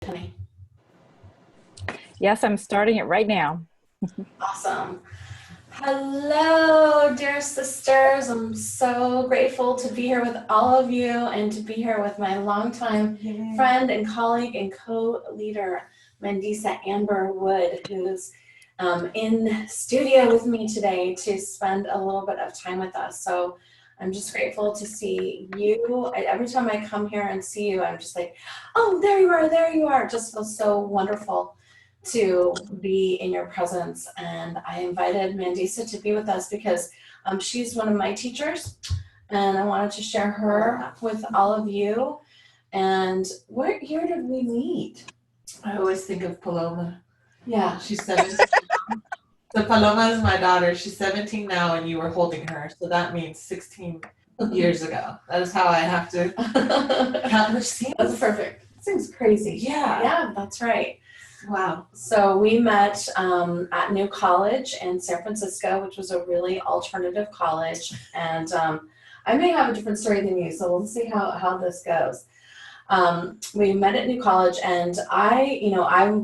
Penny. Yes, I'm starting it right now. Awesome. Hello, dear sisters. I'm so grateful to be here with all of you and to be here with my longtime friend and colleague and co-leader, Mandisa Amber Wood, who's in studio with me today to spend a little bit of time with us. So I'm just grateful to see you. Every time I come here and see you, I'm just like, oh, there you are, there you are. It just feels so wonderful to be in your presence. And I invited Mandisa to be with us because she's one of my teachers, and I wanted to share her with all of you. And what year did we meet? I always think of Paloma. Yeah. She's 17. So Paloma is my daughter. She's 17 now, and you were holding her. So that means 16 years ago. That is how I have to count. That's perfect. Seems crazy. Yeah. Yeah, that's right. Wow. So we met at New College in San Francisco, which was a really alternative college. And I may have a different story than you, so we'll see how this goes. We met at New College, and I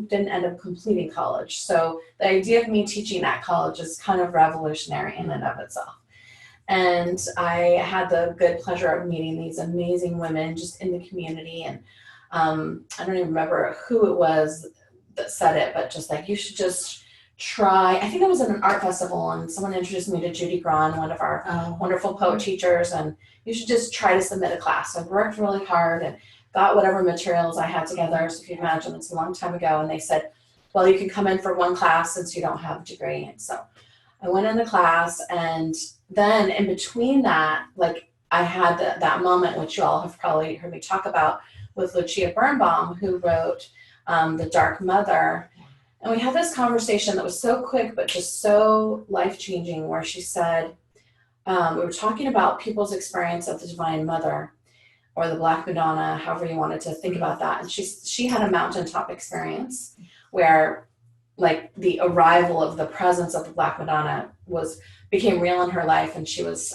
didn't end up completing college. So the idea of me teaching at college is kind of revolutionary in and of itself. And I had the good pleasure of meeting these amazing women just in the community. And I don't even remember who it was that said it, but just like, you should just try. I think it was at an art festival, and someone introduced me to Judy Braun, one of our wonderful poet teachers, and you should just try to submit a class. So I worked really hard and got whatever materials I had together. So if you imagine, it's a long time ago, and they said, well, you can come in for one class since you don't have a degree. And so I went in the class, and then in between that, like, I had that moment, which you all have probably heard me talk about, with Lucia Birnbaum, who wrote The Dark Mother. And we had this conversation that was so quick, but just so life-changing, where she said, we were talking about people's experience of the Divine Mother, or the Black Madonna, however you wanted to think about that. And she had a mountaintop experience where, like, the arrival of the presence of the Black Madonna became real in her life. And she was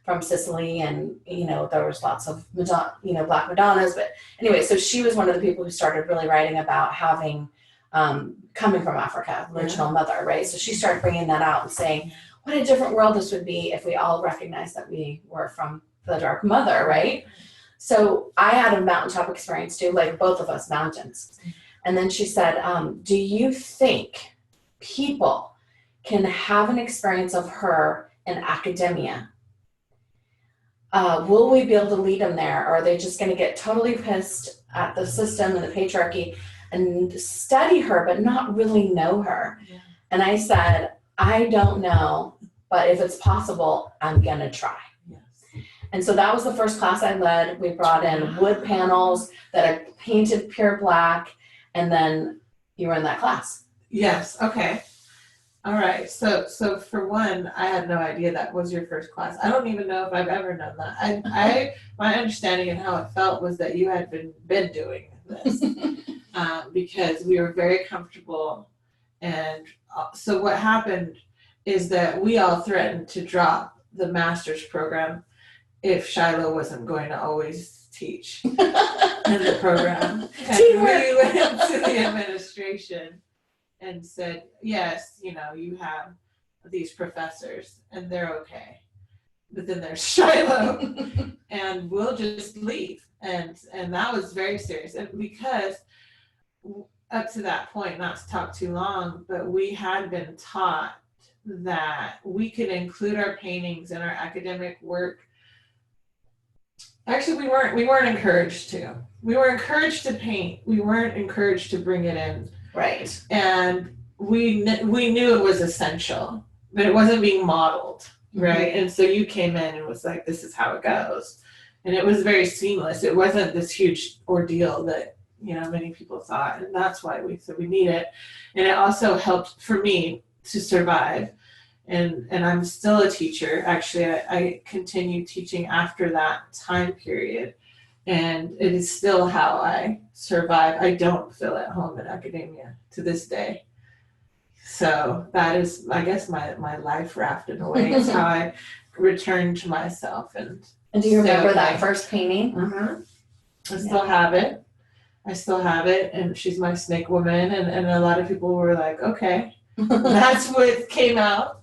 from Sicily, and there was lots of Black Madonnas. But anyway, so she was one of the people who started really writing about having coming from Africa, original mother, right? So she started bringing that out and saying, what a different world this would be if we all recognized that we were from the Dark Mother, right? So I had a mountaintop experience too, like both of us, mountains. And then she said, do you think people can have an experience of her in academia? Will we be able to lead them there? Or are they just going to get totally pissed at the system and the patriarchy and study her, but not really know her? Yeah. And I said, I don't know, but if it's possible, I'm going to try. And so that was the first class I led. We brought in wood panels that are painted pure black, and then you were in that class. Yes. Okay. All right. So for one, I had no idea that was your first class. I don't even know if I've ever known that. My understanding and how it felt was that you had been doing this because we were very comfortable. And so what happened is that we all threatened to drop the master's program if Shiloh wasn't going to always teach in the program. And we went to the administration and said, yes, you have these professors and they're okay, but then there's Shiloh and we'll just leave. And that was very serious. And because up to that point, not to talk too long, but we had been taught that we could include our paintings in our academic work. Actually, we weren't encouraged to. We were encouraged to paint. We weren't encouraged to bring it in. Right. And we knew it was essential, but it wasn't being modeled, right? Mm-hmm. And so you came in and was like, this is how it goes. And it was very seamless. It wasn't this huge ordeal that, many people thought. And that's why we said we need it. And it also helped for me to survive. And I'm still a teacher. Actually, I continue teaching after that time period. And it is still how I survive. I don't feel at home in academia to this day. So that is, I guess, my life raft in a way. Is how I return to myself. And do you remember that first painting? Mm-hmm. I still have it. I still have it, and she's my snake woman, and a lot of people were like, okay, that's what came out.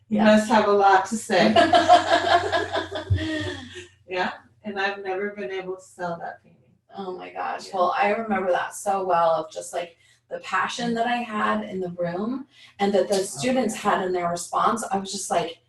You must have a lot to say. Yeah, and I've never been able to sell that painting. Oh my gosh. Well, I remember that so well, of just like the passion that I had in the room and that the students had in their response. I was just like,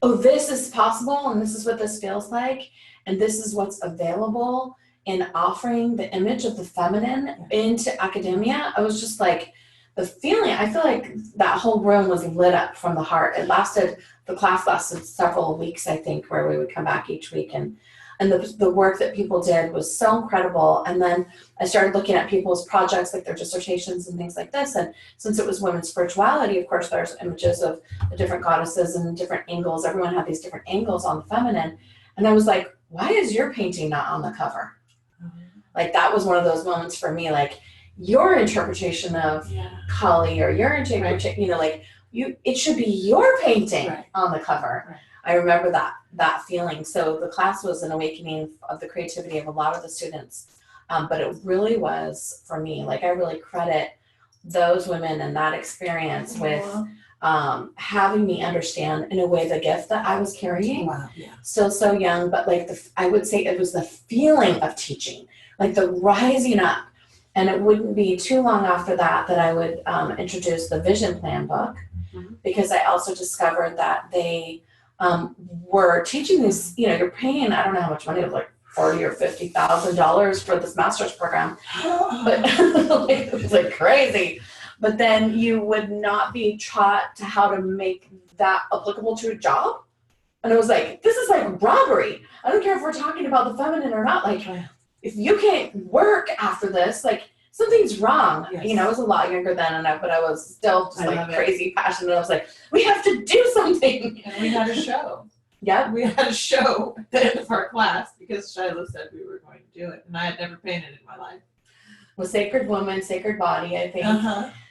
oh, this is possible, and this is what this feels like, and this is what's available in offering the image of the feminine into academia. I was just like, the feeling, I feel like that whole room was lit up from the heart. The class lasted several weeks, I think, where we would come back each week, and the work that people did was so incredible. And then I started looking at people's projects, like their dissertations and things like this. And since it was women's spirituality, of course, there's images of the different goddesses and different angles. Everyone had these different angles on the feminine. And I was like, why is your painting not on the cover? Like, that was one of those moments for me, like, your interpretation of Kali, or your interpretation, you know, like, it should be your painting on the cover. Right. I remember that feeling. So the class was an awakening of the creativity of a lot of the students. But it really was, for me, like, I really credit those women and that experience with having me understand in a way the gift that I was carrying. Wow. Yeah. Still so young, but like I would say it was the feeling of teaching, like the rising up. And it wouldn't be too long after that I would introduce the vision plan book, because I also discovered that they were teaching this, you know, you're paying, I don't know how much money, it was like $40,000 or $50,000 for this master's program, but like, it was like crazy. But then you would not be taught to how to make that applicable to a job. And it was like, this is like robbery. I don't care if we're talking about the feminine or not. Like, if you can't work after this, like, something's wrong. Yes. You know, I was a lot younger then, but I was still just like crazy passionate. I was like, we have to do something. And we had a show. Yeah. We had a show at the end of our class because Shiloh said we were going to do it. And I had never painted in my life. With Sacred Woman, Sacred Body, I think.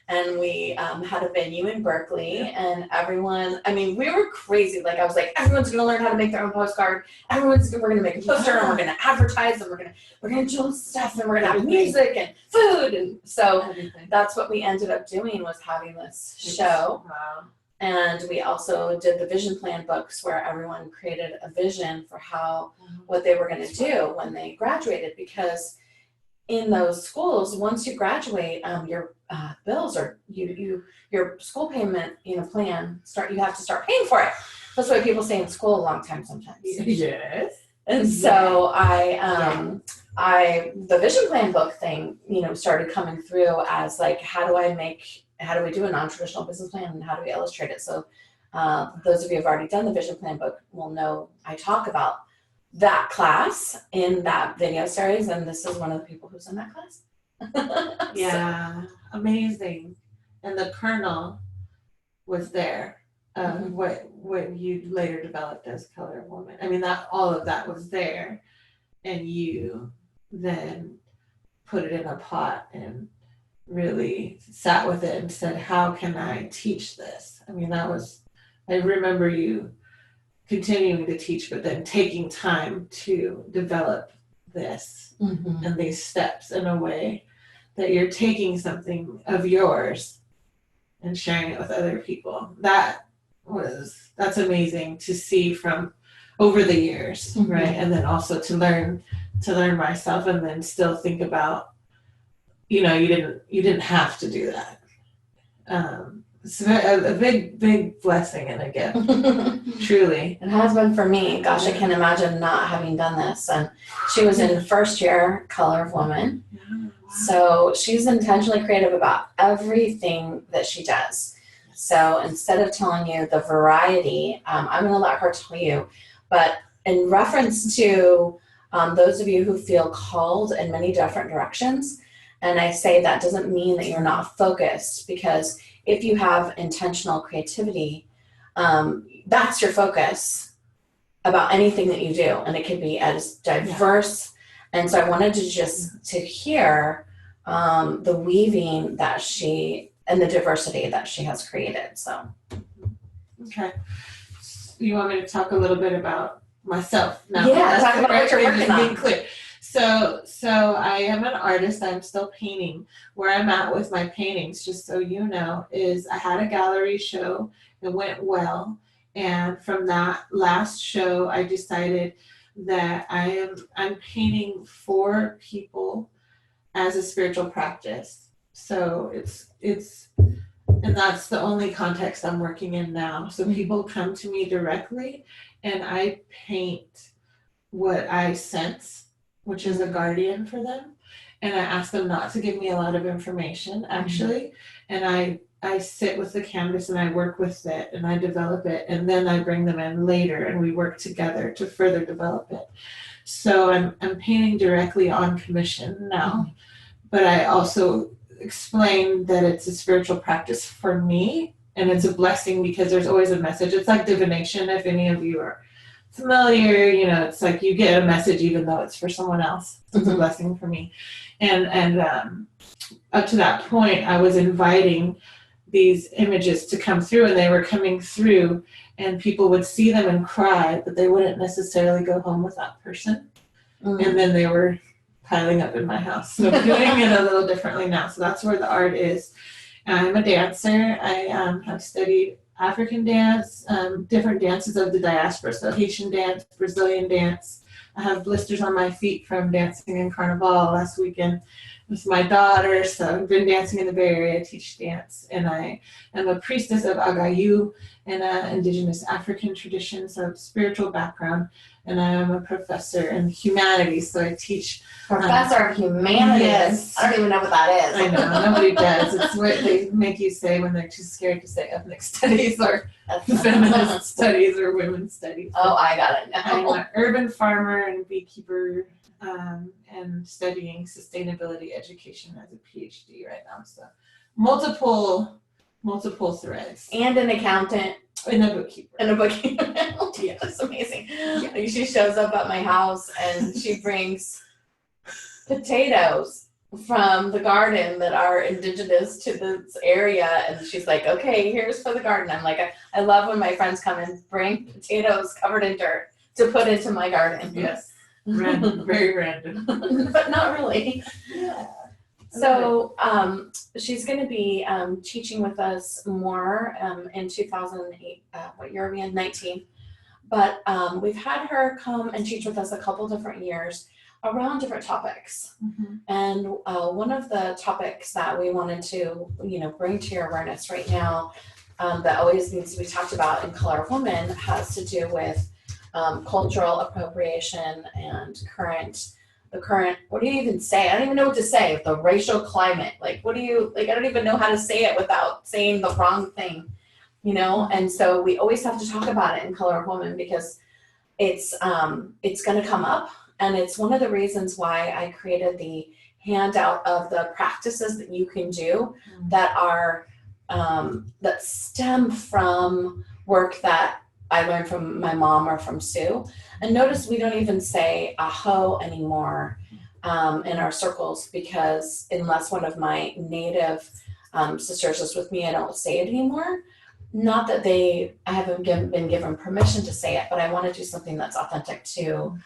And we had a venue in Berkeley, and everyone, I mean, we were crazy. Like, I was like, everyone's going to learn how to make their own postcard. We're going to make a poster, and we're going to advertise, and we're going to do stuff, and we're going to have music and food. And so that's what we ended up doing, was having this show. Wow. And we also did the vision plan books, where everyone created a vision for what they were going to do when they graduated, because in those schools, once you graduate, your bills are your school payment, plan you have to start paying for it. That's why people stay in school a long time sometimes. Yes. And so the vision plan book thing, started coming through as like, how do we do a non-traditional business plan, and how do we illustrate it? So those of you who have already done the vision plan book will know I talk about that class in that video series, and this is one of the people who's in that class. Yeah, so. Amazing. And the kernel was there. What you later developed as Color of Woman. I mean, all of that was there, and you then put it in a pot and really sat with it and said, how can I teach this? I mean, I remember you continuing to teach, but then taking time to develop this and these steps in a way that you're taking something of yours and sharing it with other people. That's amazing to see from over the years, right? And then also to learn myself, and then still think about, you didn't have to do that. It's a big blessing and a gift, truly. It has been for me. Gosh, I can't imagine not having done this. And she was in first year Color of Woman. So she's intentionally creative about everything that she does. So instead of telling you the variety, I'm going to let her tell you. But in reference to those of you who feel called in many different directions, and I say that doesn't mean that you're not focused, because if you have intentional creativity, that's your focus about anything that you do, and it could be as diverse. And so I wanted to hear the weaving that and the diversity that she has created. So, okay, you want me to talk a little bit about myself now? Yeah, talk about what you're working on. Clear. So I am an artist. I'm still painting. Where I'm at with my paintings, just so you know, is I had a gallery show. It went well, and from that last show, I decided that I'm painting for people as a spiritual practice. So it's and that's the only context I'm working in now. So people come to me directly, and I paint what I sense, which is a guardian for them. And I ask them not to give me a lot of information, actually. And I sit with the canvas and I work with it and I develop it. And then I bring them in later and we work together to further develop it. So I'm painting directly on commission now. But I also explain that it's a spiritual practice for me. And it's a blessing because there's always a message. It's like divination, if any of you are familiar, it's like you get a message even though it's for someone else. It's a blessing for me. And up to that point, I was inviting these images to come through, and they were coming through, and people would see them and cry, but they wouldn't necessarily go home with that person. And then they were piling up in my house. So I'm doing it a little differently now. So that's where the art is. I'm a dancer. I have studied African dance, different dances of the diaspora, so Haitian dance, Brazilian dance. I have blisters on my feet from dancing in Carnival last weekend with my daughter, so I've been dancing in the Bay Area. I teach dance, and I am a priestess of Agayu and indigenous African traditions, so spiritual background, and I am a professor in humanities, so I teach. Professor of humanities. Yes. I don't even know what that is. I know, nobody does. It's what they make you say when they're too scared to say ethnic studies or feminist studies or women's studies. Oh, I got it now. I'm an urban farmer and beekeeper, and studying sustainability education as a PhD right now. So multiple threads. And an accountant. And a bookkeeper. And a bookkeeper. Yeah. That's amazing. Yeah. Like she shows up at my house and she brings potatoes from the garden that are indigenous to this area, and she's like, okay, here's for the garden. I'm like, I love when my friends come and bring potatoes covered in dirt to put into my garden. Yes. Random, very random. But not really. Yeah. So she's going to be teaching with us more in 2008, what year are we in? 19. But we've had her come and teach with us a couple different years around different topics. And one of the topics that we wanted to, bring to your awareness right now that always needs to be talked about in Color of Woman has to do with cultural appropriation and the current, what do you even say? I don't even know what to say. The racial climate, I don't even know how to say it without saying the wrong thing, And so we always have to talk about it in Color of Woman because it's going to come up. And it's one of the reasons why I created the handout of the practices that you can do that are, that stem from work that I learned from my mom or from Sue. And notice we don't even say aho anymore in our circles, because unless one of my native sisters is with me, I don't say it anymore. Not that I haven't been given permission to say it, but I want to do something that's authentic to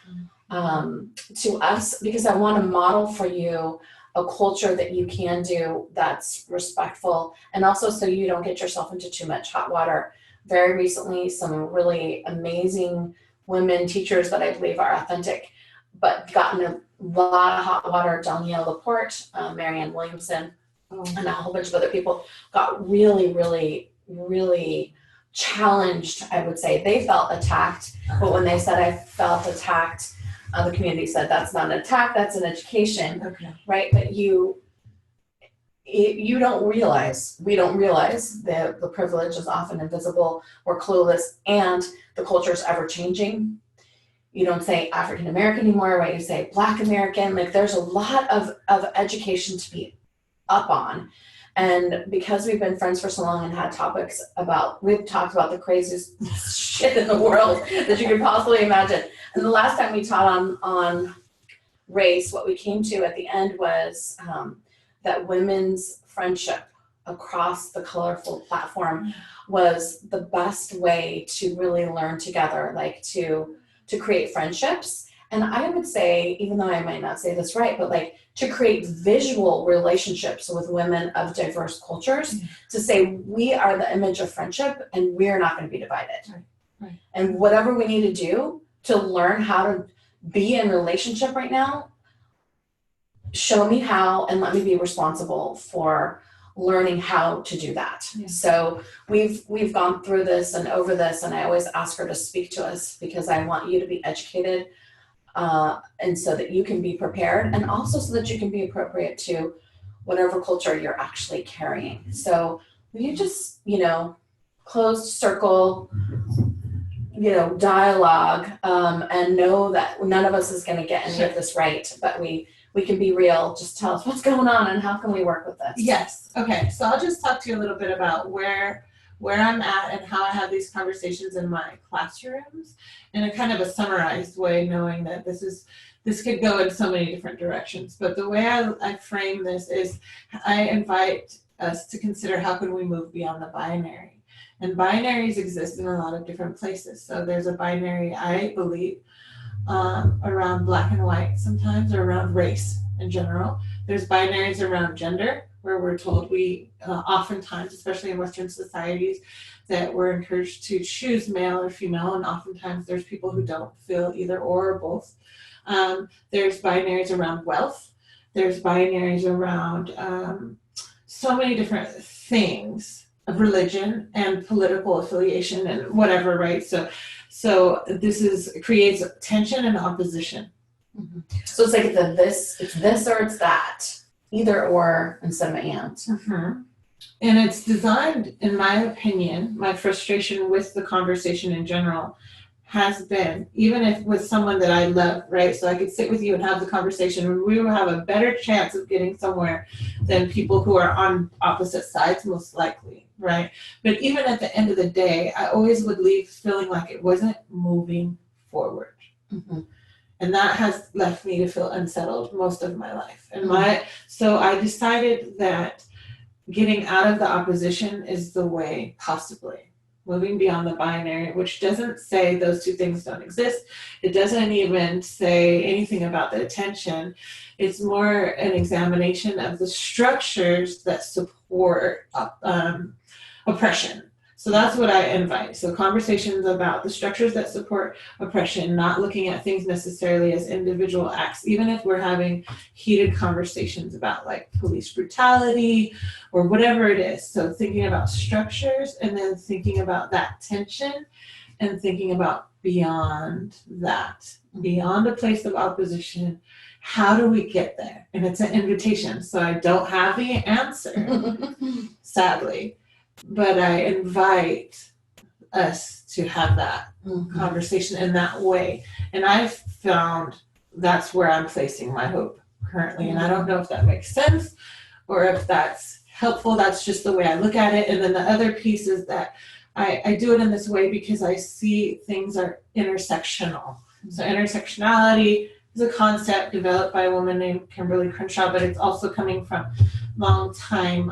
us, because I want to model for you a culture that you can do that's respectful, and also so you don't get yourself into too much hot water. Very recently, some really amazing women teachers that I believe are authentic, but gotten a lot of hot water. Danielle Laporte, Marianne Williamson, and a whole bunch of other people got really, really, really challenged, I would say. They felt attacked, but when they said I felt attacked, the community said that's not an attack, that's an education, right? But you don't realize, we don't realize that the privilege is often invisible, we're clueless, and the culture is ever changing. You don't say African American anymore, right? You say Black American. There's a lot of education to be up on. And because we've been friends for so long and had we've talked about the craziest shit in the world that you could possibly imagine. And the last time we taught on race, what we came to at the end was that women's friendship across the colorful platform was the best way to really learn together, to create friendships And I would say, even though I might not say this right, but like to create visual relationships with women of diverse cultures, to say we are the image of friendship and we're not going to be divided. Right. And whatever we need to do to learn how to be in relationship right now, show me how and let me be responsible for learning how to do that. Yeah. So we've gone through this and over this, and I always ask her to speak to us because I want you to be educated, and so that you can be prepared, and also so that you can be appropriate to whatever culture you're actually carrying. So you just, closed circle, dialogue, and know that none of us is going to get any of this right, but we can be real. Just tell us what's going on and how can we work with this. Yes. Okay. So I'll just talk to you a little bit about where I'm at and how I have these conversations in my classrooms in a kind of a summarized way, knowing that this could go in so many different directions. But the way I frame this is I invite us to consider how can we move beyond the binary. And binaries exist in a lot of different places. So there's a binary, I believe, around black and white sometimes, or around race in general. There's binaries around gender, where we're told we oftentimes, especially in Western societies, that we're encouraged to choose male or female, and oftentimes there's people who don't feel either or both. There's binaries around wealth. There's binaries around so many different things of religion and political affiliation and whatever, right? So this creates tension and opposition. Mm-hmm. So it's like it's this or it's that, either or instead of and. Mm-hmm. And it's designed, in my opinion, my frustration with the conversation in general has been, even if with someone that I love, right? So I could sit with you and have the conversation, and we will have a better chance of getting somewhere than people who are on opposite sides, most likely, right? But even at the end of the day, I always would leave feeling like it wasn't moving forward. Mm-hmm. And that has left me to feel unsettled most of my life. And so I decided that getting out of the opposition is the way, possibly. Moving beyond the binary, which doesn't say those two things don't exist. It doesn't even say anything about the attention. It's more an examination of the structures that support oppression. So that's what I invite. So conversations about the structures that support oppression, not looking at things necessarily as individual acts, even if we're having heated conversations about like police brutality or whatever it is. So thinking about structures and then thinking about that tension and thinking about beyond that, beyond a place of opposition. How do we get there? And it's an invitation. So I don't have the answer, sadly. But I invite us to have that conversation in that way. And I've found that's where I'm placing my hope currently. And I don't know if that makes sense or if that's helpful. That's just the way I look at it. And then the other piece is that I do it in this way because I see things are intersectional. So intersectionality is a concept developed by a woman named Kimberly Crenshaw, but it's also coming from long-time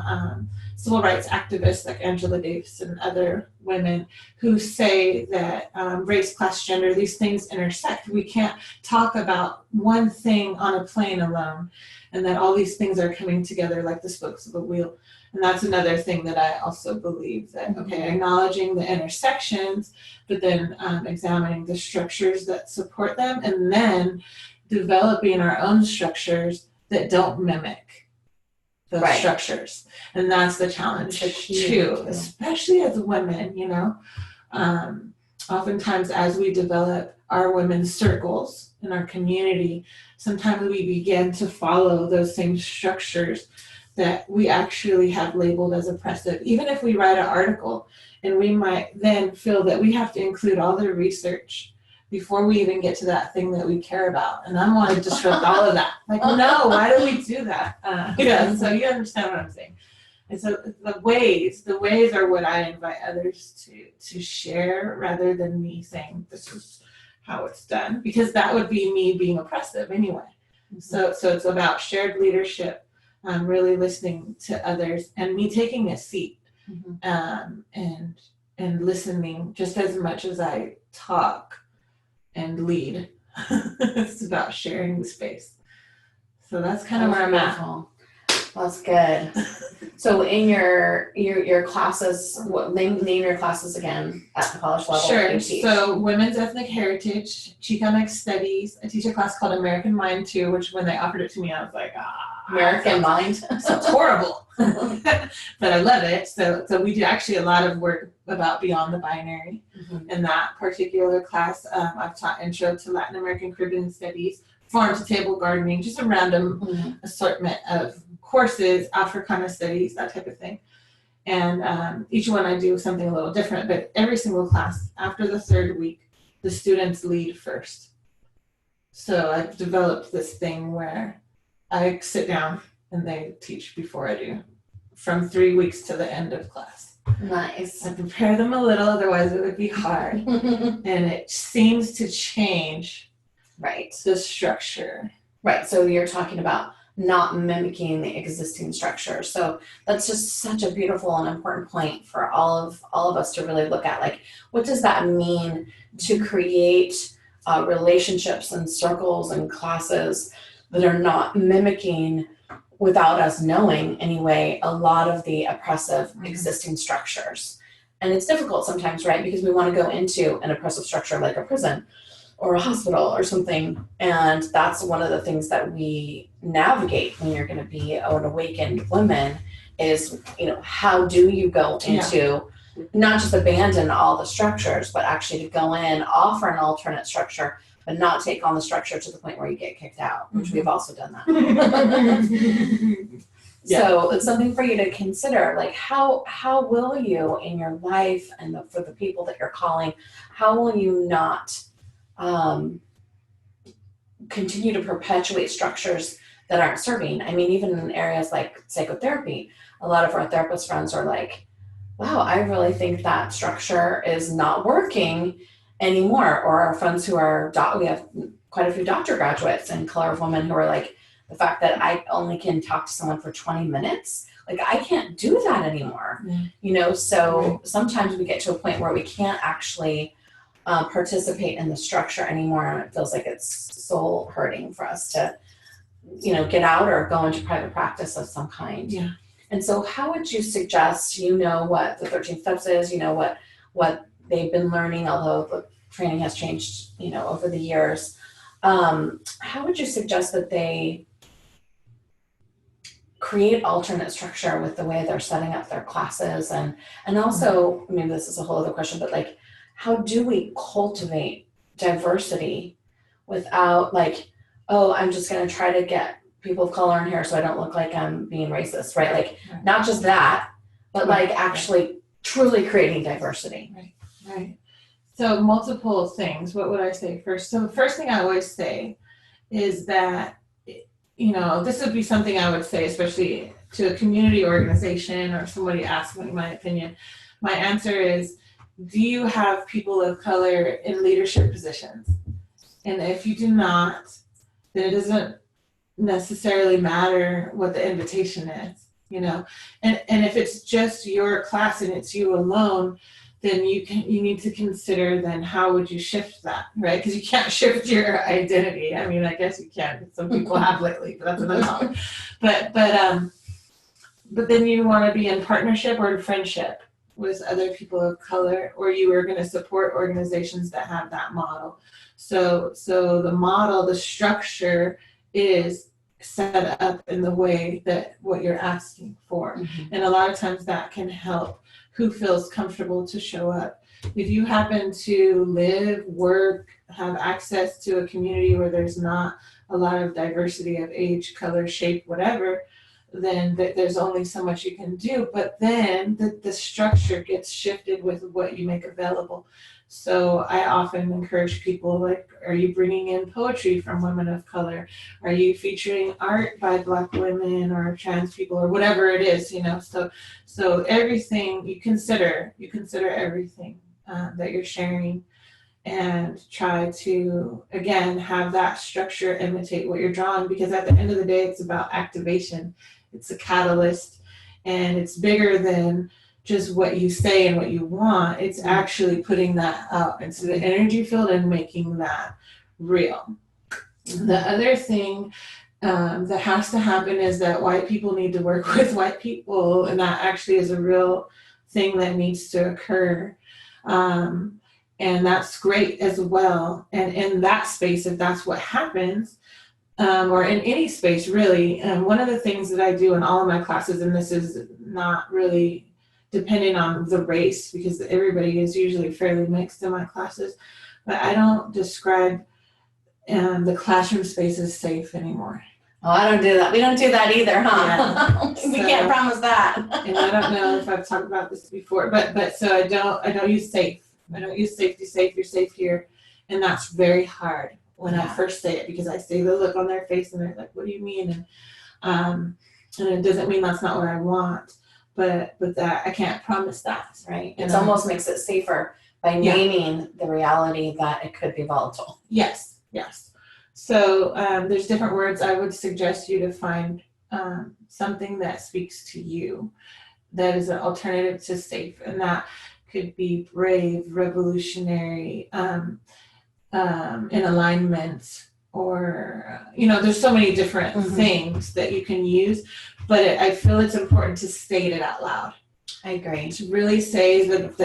civil rights activists like Angela Davis and other women who say that race, class, gender, these things intersect. We can't talk about one thing on a plane alone, and that all these things are coming together like the spokes of a wheel. And that's another thing that I also believe that, okay, acknowledging the intersections, but then examining the structures that support them, and then developing our own structures that don't mimic those structures. And that's the challenge too, especially as women, oftentimes as we develop our women's circles in our community, sometimes we begin to follow those same structures that we actually have labeled as oppressive. Even if we write an article and we might then feel that we have to include all the research before we even get to that thing that we care about. And I want to disrupt all of that. Like, no, why do we do that? So you understand what I'm saying. And so the ways are what I invite others to share rather than me saying this is how it's done, because that would be me being oppressive anyway. So it's about shared leadership, really listening to others and me taking a seat and listening just as much as I talk and lead. It's about sharing the space. So that's kind of where I'm at. That's good. So in your classes, name your classes again at the college level. Sure. So women's ethnic heritage, Chicana studies. I teach a class called American Mind too, which when they offered it to me, I was like, American Mind. Sounds horrible, but I love it. So we do actually a lot of work about beyond the binary in that particular class. I've taught Intro to Latin American Caribbean Studies, Farm to Table Gardening, just a random assortment of courses, Africana Studies, that type of thing. And each one I do something a little different, but every single class, after the third week, the students lead first. So I've developed this thing where I sit down and they teach before I do, from 3 weeks to the end of class. Nice. I prepare them a little, otherwise it would be hard. And it seems to change the structure. Right, so you're talking about not mimicking the existing structure. So that's just such a beautiful and important point for all of us to really look at. Like, what does that mean to create relationships and circles and classes that are not mimicking, without us knowing anyway, a lot of the oppressive existing structures. And it's difficult sometimes, right? Because we want to go into an oppressive structure like a prison or a hospital or something. And that's one of the things that we navigate when you're going to be an awakened woman is, how do you go into not just abandon all the structures, but actually to go in, offer an alternate structure, but not take on the structure to the point where you get kicked out, which we've also done that. So it's something for you to consider, like how will you in your life and for the people that you're calling, how will you not continue to perpetuate structures that aren't serving? I mean, even in areas like psychotherapy, a lot of our therapist friends are like, wow, I really think that structure is not working anymore. Or our friends who are, we have quite a few doctor graduates in Color of Women who are like, the fact that I only can talk to someone for 20 minutes, like I can't do that anymore. So sometimes we get to a point where we can't actually participate in the structure anymore, and it feels like it's soul hurting for us to, get out or go into private practice of some kind. And so how would you suggest, what the 13 steps is, what they've been learning, although the training has changed, over the years. How would you suggest that they create alternate structure with the way they're setting up their classes? And also, maybe this is a whole other question, but like, how do we cultivate diversity without like, oh, I'm just going to try to get people of color in here so I don't look like I'm being racist, right? Like, not just that, but like actually truly creating diversity. Right. So multiple things. What would I say first? So the first thing I always say is that, this would be something I would say, especially to a community organization or somebody asks me my opinion. My answer is, do you have people of color in leadership positions? And if you do not, then it doesn't necessarily matter what the invitation is, and if it's just your class and it's you alone, then you need to consider then how would you shift that, right? Because you can't shift your identity. I mean, I guess you can. Some people have lately, but that's another topic. But then you want to be in partnership or in friendship with other people of color, or you are going to support organizations that have that model. So the model, the structure is set up in the way that what you're asking for. And a lot of times that can help who feels comfortable to show up. If you happen to live, work, have access to a community where there's not a lot of diversity of age, color, shape, whatever, then there's only so much you can do. But then the structure gets shifted with what you make available. So I often encourage people, like, are you bringing in poetry from women of color? Are you featuring art by Black women or trans people or whatever it is, So everything you consider everything that you're sharing, and try to, again, have that structure imitate what you're drawing, because at the end of the day, it's about activation. It's a catalyst, and it's bigger than just what you say and what you want. It's actually putting that out into the energy field and making that real. The other thing that has to happen is that white people need to work with white people, and that actually is a real thing that needs to occur. And that's great as well. And in that space, if that's what happens, or in any space really, one of the things that I do in all of my classes, and this is not really depending on the race because everybody is usually fairly mixed in my classes, but I don't describe the classroom space as safe anymore. Oh, I don't do that. We don't do that either, huh? Yeah. We can't promise that. And I don't know if I've talked about this before, but so I don't use safe. I don't use safety safe. You're safe here, and that's very hard when I first say it because I see the look on their face and they're like, "What do you mean?" And it doesn't mean that's not what I want, but that I can't promise that, right? It almost makes it safer by naming the reality that it could be volatile. Yes. So there's different words. I would suggest you to find something that speaks to you, that is an alternative to safe, and that could be brave, revolutionary, in alignment, or there's so many different things that you can use, but I feel it's important to state it out loud. I agree. To really say that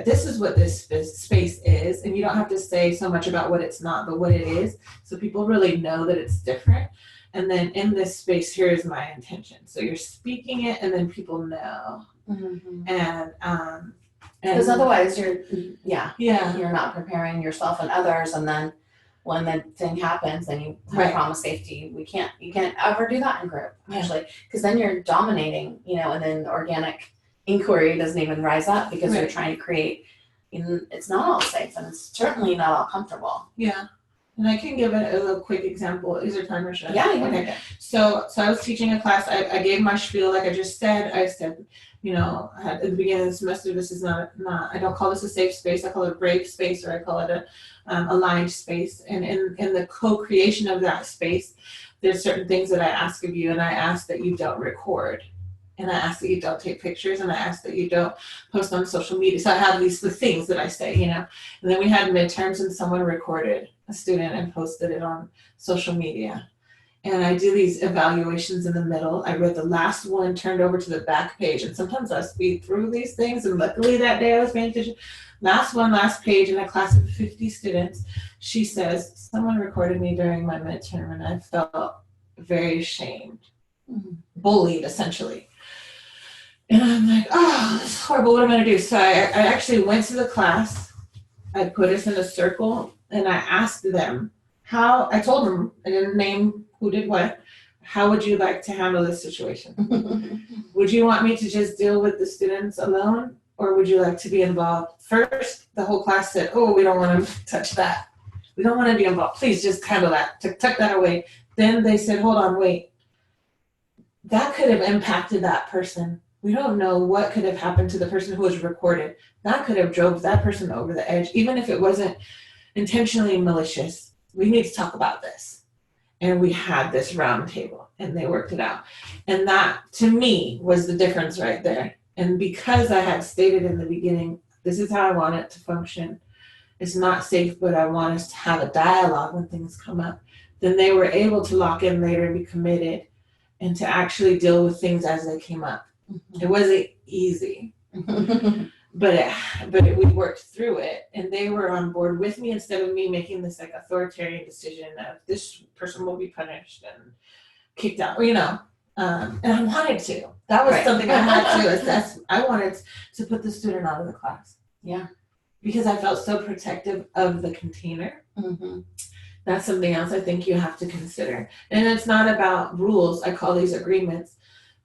this is what this space is, and you don't have to say so much about what it's not, but what it is, so people really know that it's different. And then in this space, here is my intention. So you're speaking it, and then people know. And because otherwise you're not preparing yourself and others, and then when the thing happens and you promise safety, you can't ever do that in group actually, because then you're dominating, and then organic inquiry doesn't even rise up because you're trying to create, it's not all safe and it's certainly not all comfortable. Yeah. And I can give a little quick example. Is there time or should I? Yeah. Okay. So I was teaching a class. I gave my spiel, like I just said. I said, at the beginning of the semester, this is not. I don't call this a safe space. I call it a brave space, or I call it a aligned space. And in the co-creation of that space, there's certain things that I ask of you, and I ask that you don't record. And I ask that you don't take pictures, and I ask that you don't post on social media. So I have the things that I say, And then we had midterms, and someone recorded a student and posted it on social media. And I do these evaluations in the middle. I read the last one, turned over to the back page, and sometimes I speed through these things. And luckily that day I was paying attention. Last page in a class of 50 students. She says, "Someone recorded me during my midterm, and I felt very ashamed, bullied essentially." And I'm like, "Oh, this is horrible. What am I going to do?" So I actually went to the class. I put us in a circle, and I asked them I told them, I didn't name who did what, how would you like to handle this situation? Would you want me to just deal with the students alone, or would you like to be involved? First, the whole class said, "Oh, we don't want to touch that. We don't want to be involved. Please just handle that, tuck that away." Then they said, "Hold on, wait. That could have impacted that person. We don't know what could have happened to the person who was recorded. That could have drove that person over the edge, even if it wasn't intentionally malicious. We need to talk about this." And we had this round table, and they worked it out. And that, to me, was the difference right there. And because I had stated in the beginning, this is how I want it to function. It's not safe, but I want us to have a dialogue when things come up. Then they were able to lock in later and be committed and to actually deal with things as they came up. It wasn't easy, but we worked through it, and they were on board with me instead of me making this like authoritarian decision of this person will be punished and kicked out, and I wanted to. That was something I had to. I wanted to put the student out of the class. Yeah, because I felt so protective of the container. That's something else I think you have to consider. And it's not about rules. I call these agreements.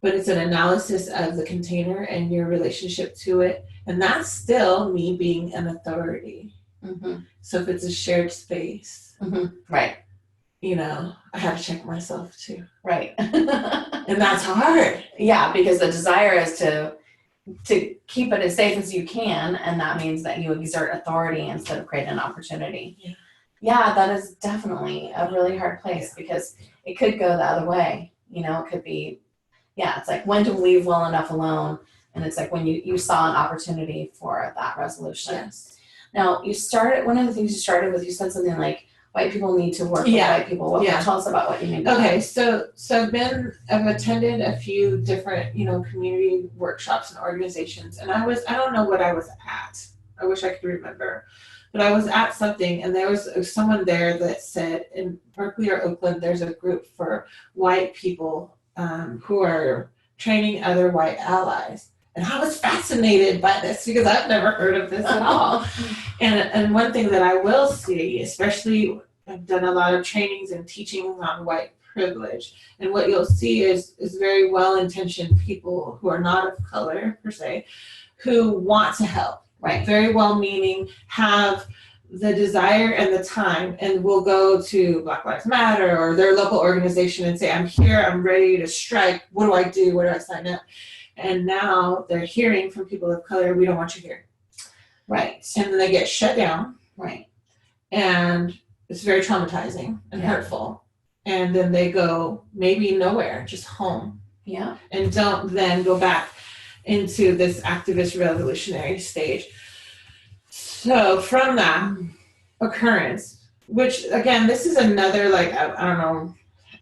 But it's an analysis of the container and your relationship to it. And that's still me being an authority. So if it's a shared space, right. I have to check myself too. Right. And that's hard. Yeah, because the desire is to keep it as safe as you can. And that means that you exert authority instead of create an opportunity. Yeah, that is definitely a really hard place because it could go the other way. It could be, it's like when to leave well enough alone, and it's like when you saw an opportunity for that resolution. Yes. Now, one of the things you started with, you said something like, white people need to work with white people. Tell us about what you mean by Okay, that. so I've attended a few different, community workshops and organizations, and I don't know what I was at. I wish I could remember. But I was at something, and there was someone there that said in Berkeley or Oakland, there's a group for white people who are training other white allies. And I was fascinated by this because I've never heard of this at all. And one thing that I will see, especially I've done a lot of trainings and teachings on white privilege, and what you'll see is very well-intentioned people who are not of color per se, who want to help. Right, very well-meaning, have the desire and the time, and will go to Black Lives Matter or their local organization and say, I'm here, I'm ready to strike, what do I do, where do I sign up? And now they're hearing from people of color, we don't want you here. Right, and then they get shut down. Right, and it's very traumatizing and hurtful. And then they go maybe nowhere, just home. Yeah, and don't then go back into this activist revolutionary stage. So from that occurrence, which again, this is another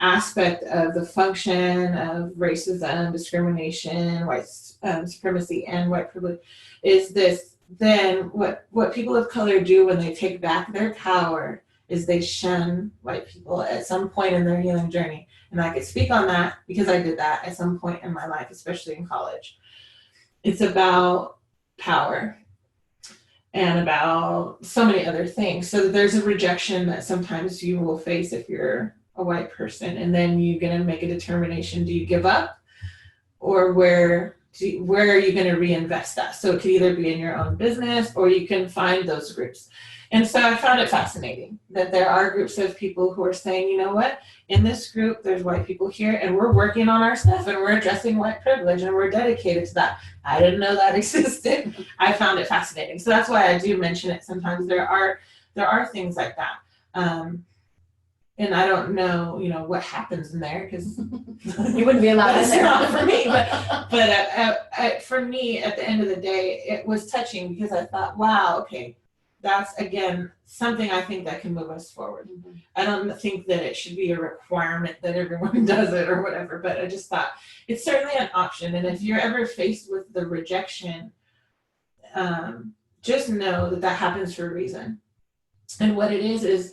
aspect of the function of racism, discrimination, white supremacy, and white privilege, is this then what people of color do when they take back their power is they shun white people at some point in their healing journey. And I could speak on that because I did that at some point in my life, especially in college. It's about power and about so many other things. So there's a rejection that sometimes you will face if you're a white person, and then you're going to make a determination. Do you give up, or where are you going to reinvest that? So it could either be in your own business, or you can find those groups. And so I found it fascinating that there are groups of people who are saying, you know what, in this group, there's white people here, and we're working on our stuff, and we're addressing white privilege, and we're dedicated to that. I didn't know that existed. I found it fascinating. So that's why I do mention it sometimes. There are things like that. And I don't know, what happens in there, because you wouldn't be allowed in there. Not for me. But for me, at the end of the day, it was touching because I thought, wow, okay, that's, again, something I think that can move us forward. Mm-hmm. I don't think that it should be a requirement that everyone does it or whatever, but I just thought it's certainly an option. And if you're ever faced with the rejection, just know that happens for a reason. And what it is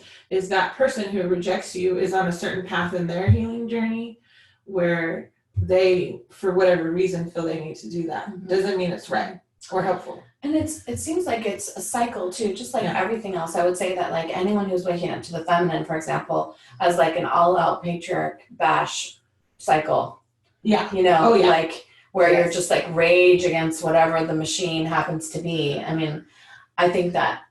that person who rejects you is on a certain path in their healing journey where they, for whatever reason, feel they need to do that. Mm-hmm. Doesn't mean it's right or helpful. And it seems like it's a cycle too, just like everything else. I would say that like anyone who's waking up to the feminine, for example, has like an all-out patriarch bash cycle. Yeah. Like where you're just like rage against whatever the machine happens to be. I mean, I think that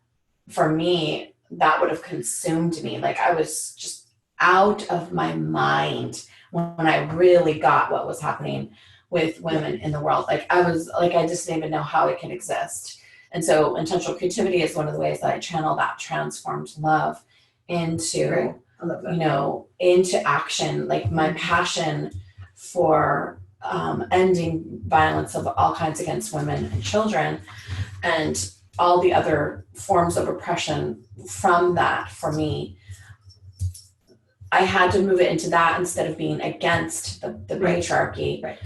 for me, that would have consumed me. Like I was just out of my mind when I really got what was happening with women in the world. Like I just didn't even know how it can exist. And so intentional creativity is one of the ways that I channel that transformed love into, into action. Like my passion for ending violence of all kinds against women and children and all the other forms of oppression from that, for me, I had to move it into that instead of being against the patriarchy. Right.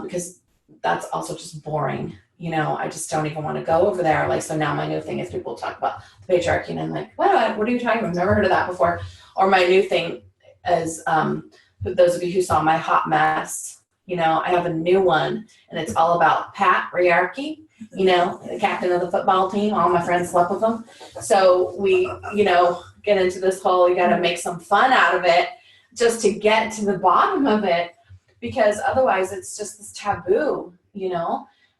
Because that's also just boring. I just don't even want to go over there. Like, so now my new thing is people talk about the patriarchy and I'm like, what are you talking about? I've never heard of that before. Or my new thing is, for those of you who saw my hot mess, I have a new one and it's all about patriarchy. The captain of the football team, all my friends slept with him. So we, get into this whole, you got to make some fun out of it just to get to the bottom of it, because otherwise it's just this taboo,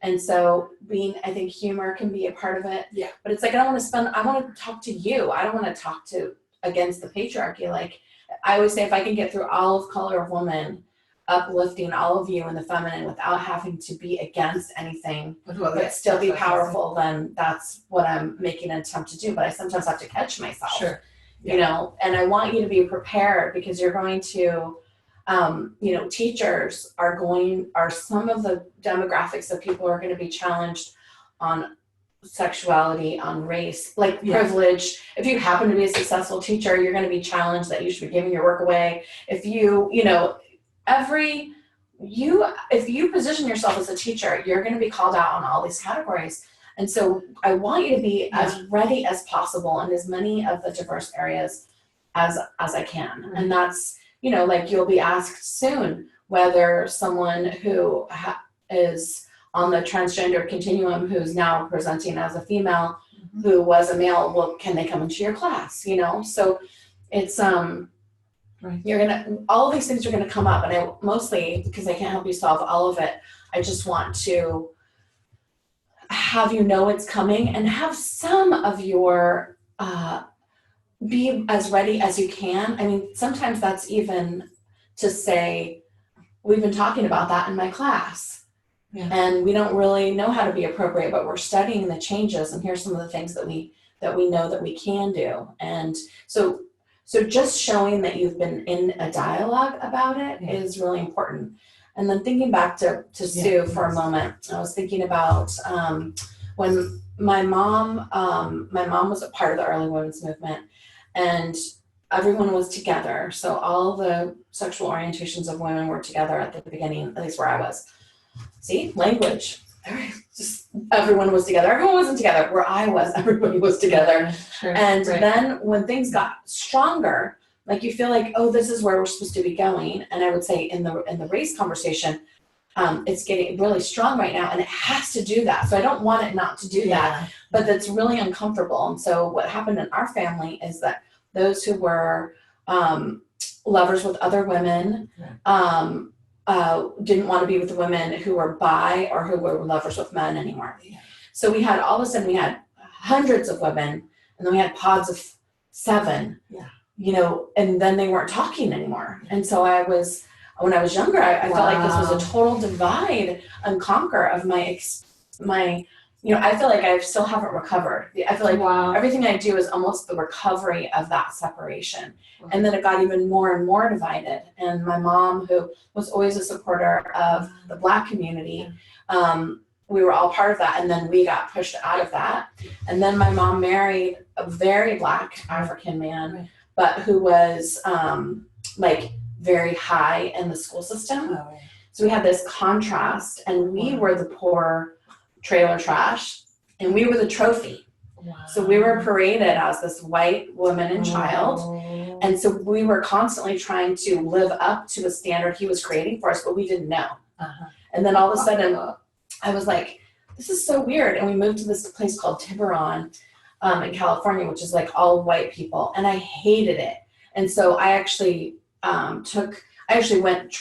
And so I think humor can be a part of it. Yeah. But it's like, I want to talk to you. I don't want to talk against the patriarchy. Like I always say, if I can get through all of Color of Woman, uplifting all of you in the feminine without having to be against anything, but still be powerful, then that's what I'm making an attempt to do. But I sometimes have to catch myself, sure. And I want you to be prepared because you're going to, teachers are some of the demographics of people who are going to be challenged on sexuality, on race, like Yeah. privilege. If you happen to be a successful teacher, you're going to be challenged that you should be giving your work away. If if you position yourself as a teacher, you're going to be called out on all these categories. And so I want you to be as ready as possible in as many of the diverse areas as I can. Right. And that's, like you'll be asked soon whether someone who is on the transgender continuum, who's now presenting as a female, who was a male, well, can they come into your class? So it's, Right. all of these things are gonna come up, and I mostly, because I can't help you solve all of it, I just want to have it's coming, and have some of your, be as ready as you can. I mean, sometimes that's even to say, we've been talking about that in my class. Yeah. And we don't really know how to be appropriate, but we're studying the changes, and here's some of the things that we know that we can do. And so just showing that you've been in a dialogue about it is really important. And then thinking back to Sue for a moment, I was thinking about when my mom was a part of the early women's movement, and everyone was together. So all the sexual orientations of women were together at the beginning, at least where I was. See, language. Just everyone was together. Everyone wasn't together. Where I was, everybody was together. Sure. And Right. then when things got stronger, like you feel like, oh, this is where we're supposed to be going. And I would say in the race conversation, it's getting really strong right now, and it has to do that. So I don't want it not to do that, but that's really uncomfortable. And so what happened in our family is that those who were lovers with other women, didn't want to be with the women who were bi or who were lovers with men anymore. Yeah. So we had, all of a sudden, we had hundreds of women, and then we had pods of 7, and then they weren't talking anymore. And so when I was younger, I felt like this was a total divide and conquer of my, I feel like I still haven't recovered. I feel like everything I do is almost the recovery of that separation. Wow. And then it got even more and more divided. And my mom, who was always a supporter of the Black community, we were all part of that. And then we got pushed out of that. And then my mom married a very Black African man, but who was very high in the school system. Oh, right. So we had this contrast, and we were the poor trailer trash, and we were the trophy. Wow. So we were paraded as this white woman and child. And so we were constantly trying to live up to a standard he was creating for us, but we didn't know. And then all of a sudden I was like, this is so weird. And we moved to this place called Tiburon in California, which is like all white people. And I hated it. And so I actually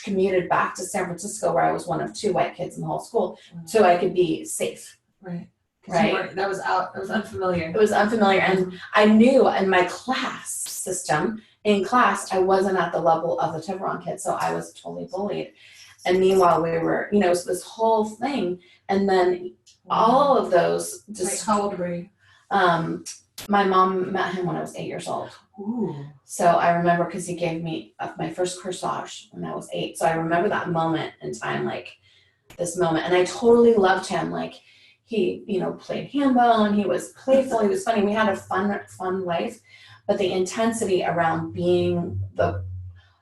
commuted back to San Francisco, where I was one of 2 white kids in the whole school, so I could be safe. Right. That was unfamiliar. It was unfamiliar. And I knew in my class system, in class, I wasn't at the level of the Tiburon kids, so I was totally bullied. And meanwhile, we were, so this whole thing. And then all of those just. How old were you? My mom met him when I was 8 years old. Ooh. So I remember, because he gave me my first corsage when I was 8. So I remember that moment in time, like this moment. And I totally loved him. Like he, played handball, and he was playful. He was funny. We had a fun life. But the intensity around being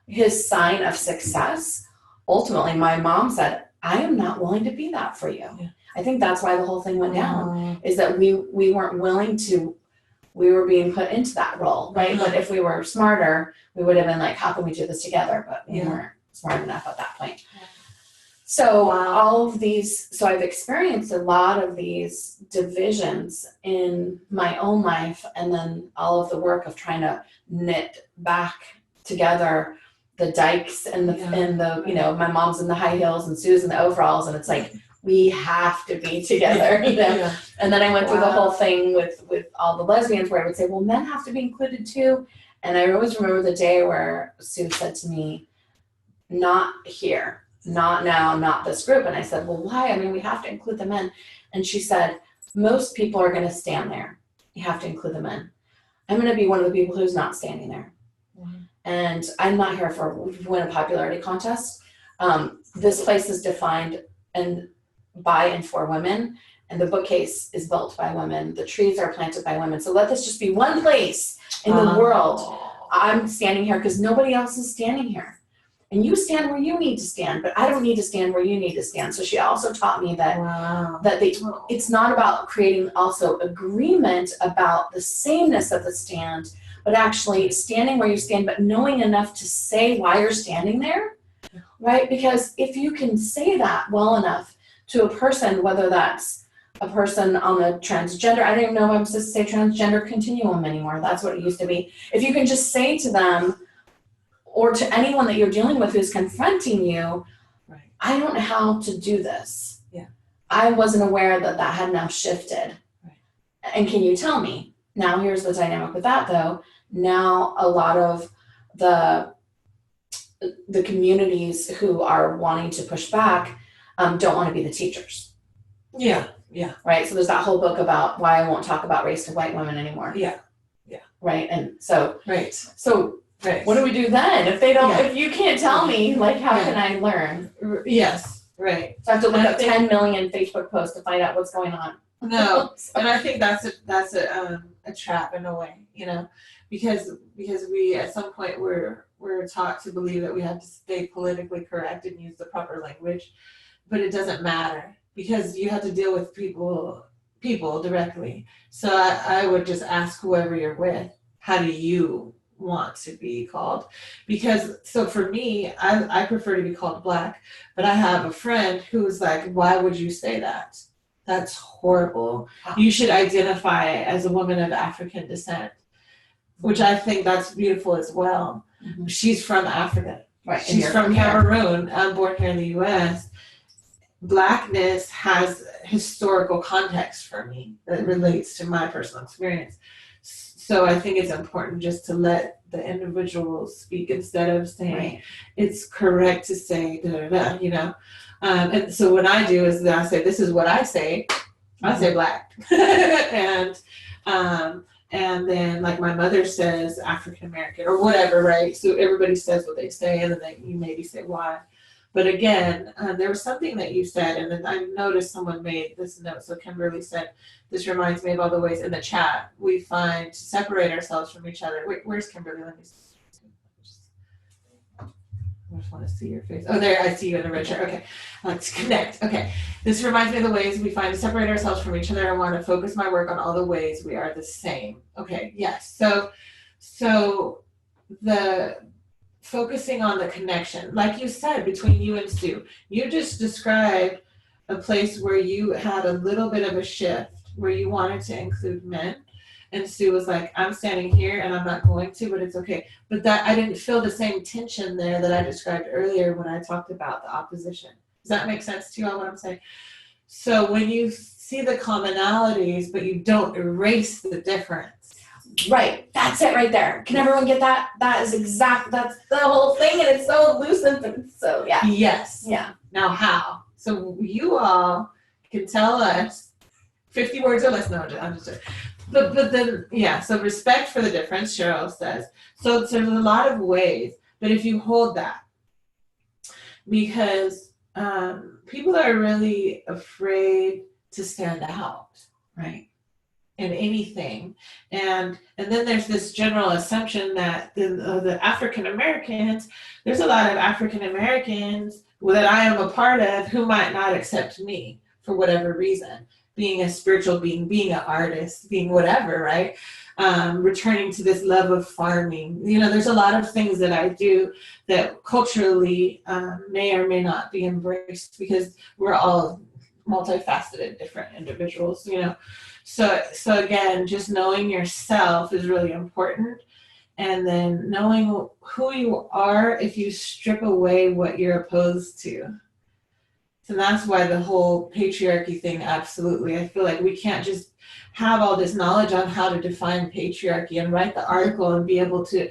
his sign of success, ultimately, my mom said, I am not willing to be that for you. Yeah. I think that's why the whole thing went down, is that we weren't willing to. We were being put into that role, right? But if we were smarter, we would have been like, how can we do this together? But we weren't smart enough at that point. So all of these, so I've experienced a lot of these divisions in my own life, and then all of the work of trying to knit back together the dikes and the my mom's in the high heels and Sue's in the overalls, and it's like, we have to be together, Yeah. And then I went through the whole thing with all the lesbians, where I would say, well, men have to be included too. And I always remember the day where Sue said to me, not here, not now, not this group. And I said, well, why? I mean, we have to include the men. And she said, most people are going to stand there. You have to include the men. I'm going to be one of the people who's not standing there. Mm-hmm. And I'm not here to win a popularity contest. This place is defined by and for women, and the bookcase is built by women. The trees are planted by women. So let this just be one place in the world. I'm standing here because nobody else is standing here. And you stand where you need to stand, but I don't need to stand where you need to stand. So she also taught me that it's not about creating also agreement about the sameness of the stand, but actually standing where you stand, but knowing enough to say why you're standing there, right? Because if you can say that well enough to a person, whether that's a person on the transgender, I don't even know if I'm supposed to say transgender continuum anymore. That's what it used to be. If you can just say to them, or to anyone that you're dealing with who's confronting you, right. I don't know how to do this. Yeah. I wasn't aware that that had now shifted. Right. And can you tell me? Now here's the dynamic with that though. Now a lot of the communities who are wanting to push back don't want to be the teachers. Yeah. Right? So there's that whole book about why I won't talk about race to white women anymore. Yeah. Right? And so right. So what do we do then? If they don't, if you can't tell me, like, how can I learn? Yes, right. So I have to look up 10 million Facebook posts to find out what's going on. No, and I think that's a trap in a way, because we at some point we're taught to believe that we have to stay politically correct and use the proper language, but it doesn't matter because you have to deal with people directly. So I would just ask whoever you're with, how do you want to be called? Because so for me, I prefer to be called Black, but I have a friend who's like, why would you say that? That's horrible. You should identify as a woman of African descent, which I think that's beautiful as well. Mm-hmm. She's from Africa. Right. She's from Cameroon. I'm born here in the US. Blackness has historical context for me that relates to my personal experience. So I think it's important just to let the individual speak instead of saying it's correct to say da da da, and so what I do is that I say, this is what I say. I say Black. And then like my mother says African American or whatever, right? So everybody says what they say, and then you maybe say why. But again, there was something that you said, and then I noticed someone made this note. So Kimberly said, this reminds me of all the ways in the chat we find to separate ourselves from each other. Wait, where's Kimberly? Let me see. I just want to see your face. Oh, there, I see you in the red shirt. Okay, let's connect. Okay, this reminds me of the ways we find to separate ourselves from each other. I want to focus my work on all the ways we are the same. Okay, yes. So the focusing on the connection, like you said, between you and Sue. You just described a place where you had a little bit of a shift where you wanted to include men. And Sue was like, I'm standing here and I'm not going to, but it's okay. But that I didn't feel the same tension there that I described earlier when I talked about the opposition. Does that make sense to you on what I'm saying? So when you see the commonalities, but you don't erase the difference. Right. That's it right there. Can everyone get that? That's the whole thing, and it's so elusive, and so yeah. Yes. Yeah. Now how? So you all can tell us 50 words or less. No, I'm just joking. But then, yeah, so respect for the difference, Cheryl says. So there's a lot of ways, but if you hold that, because people are really afraid to stand out, right, in anything. And then there's this general assumption that the African Americans, there's a lot of African Americans that I am a part of who might not accept me for whatever reason. Being a spiritual being, being an artist, being whatever, right? Returning to this love of farming. There's a lot of things that I do that culturally may or may not be embraced because we're all multifaceted, different individuals, So again, just knowing yourself is really important. And then knowing who you are if you strip away what you're opposed to. So that's why the whole patriarchy thing, absolutely. I feel like we can't just have all this knowledge on how to define patriarchy and write the article and be able to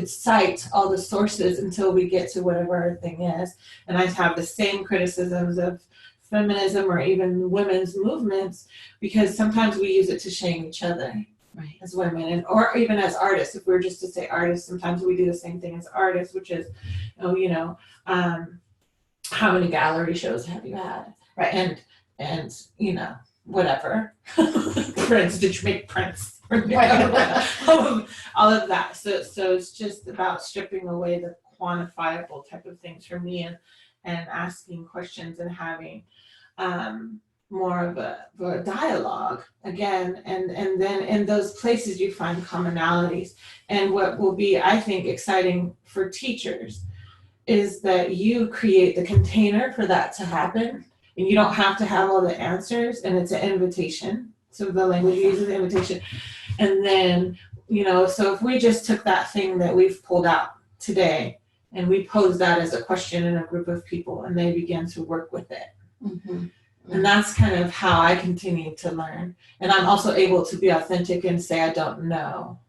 cite all the sources until we get to whatever our thing is. And I have the same criticisms of feminism or even women's movements because sometimes we use it to shame each other. Right. As women, or even as artists. If we're just to say artists, sometimes we do the same thing as artists, which is, how many gallery shows have you had? Right. And whatever. Prints, did you make prints? Right. All of that. So it's just about stripping away the quantifiable type of things for me, and asking questions and having more of a dialogue again, and then in those places you find commonalities. And what will be, I think, exciting for teachers is that you create the container for that to happen, and you don't have to have all the answers, and it's an invitation. So the language you use is an invitation. And then, so if we just took that thing that we've pulled out today and we posed that as a question in a group of people, and they began to work with it. Mm-hmm. And that's kind of how I continue to learn. And I'm also able to be authentic and say, I don't know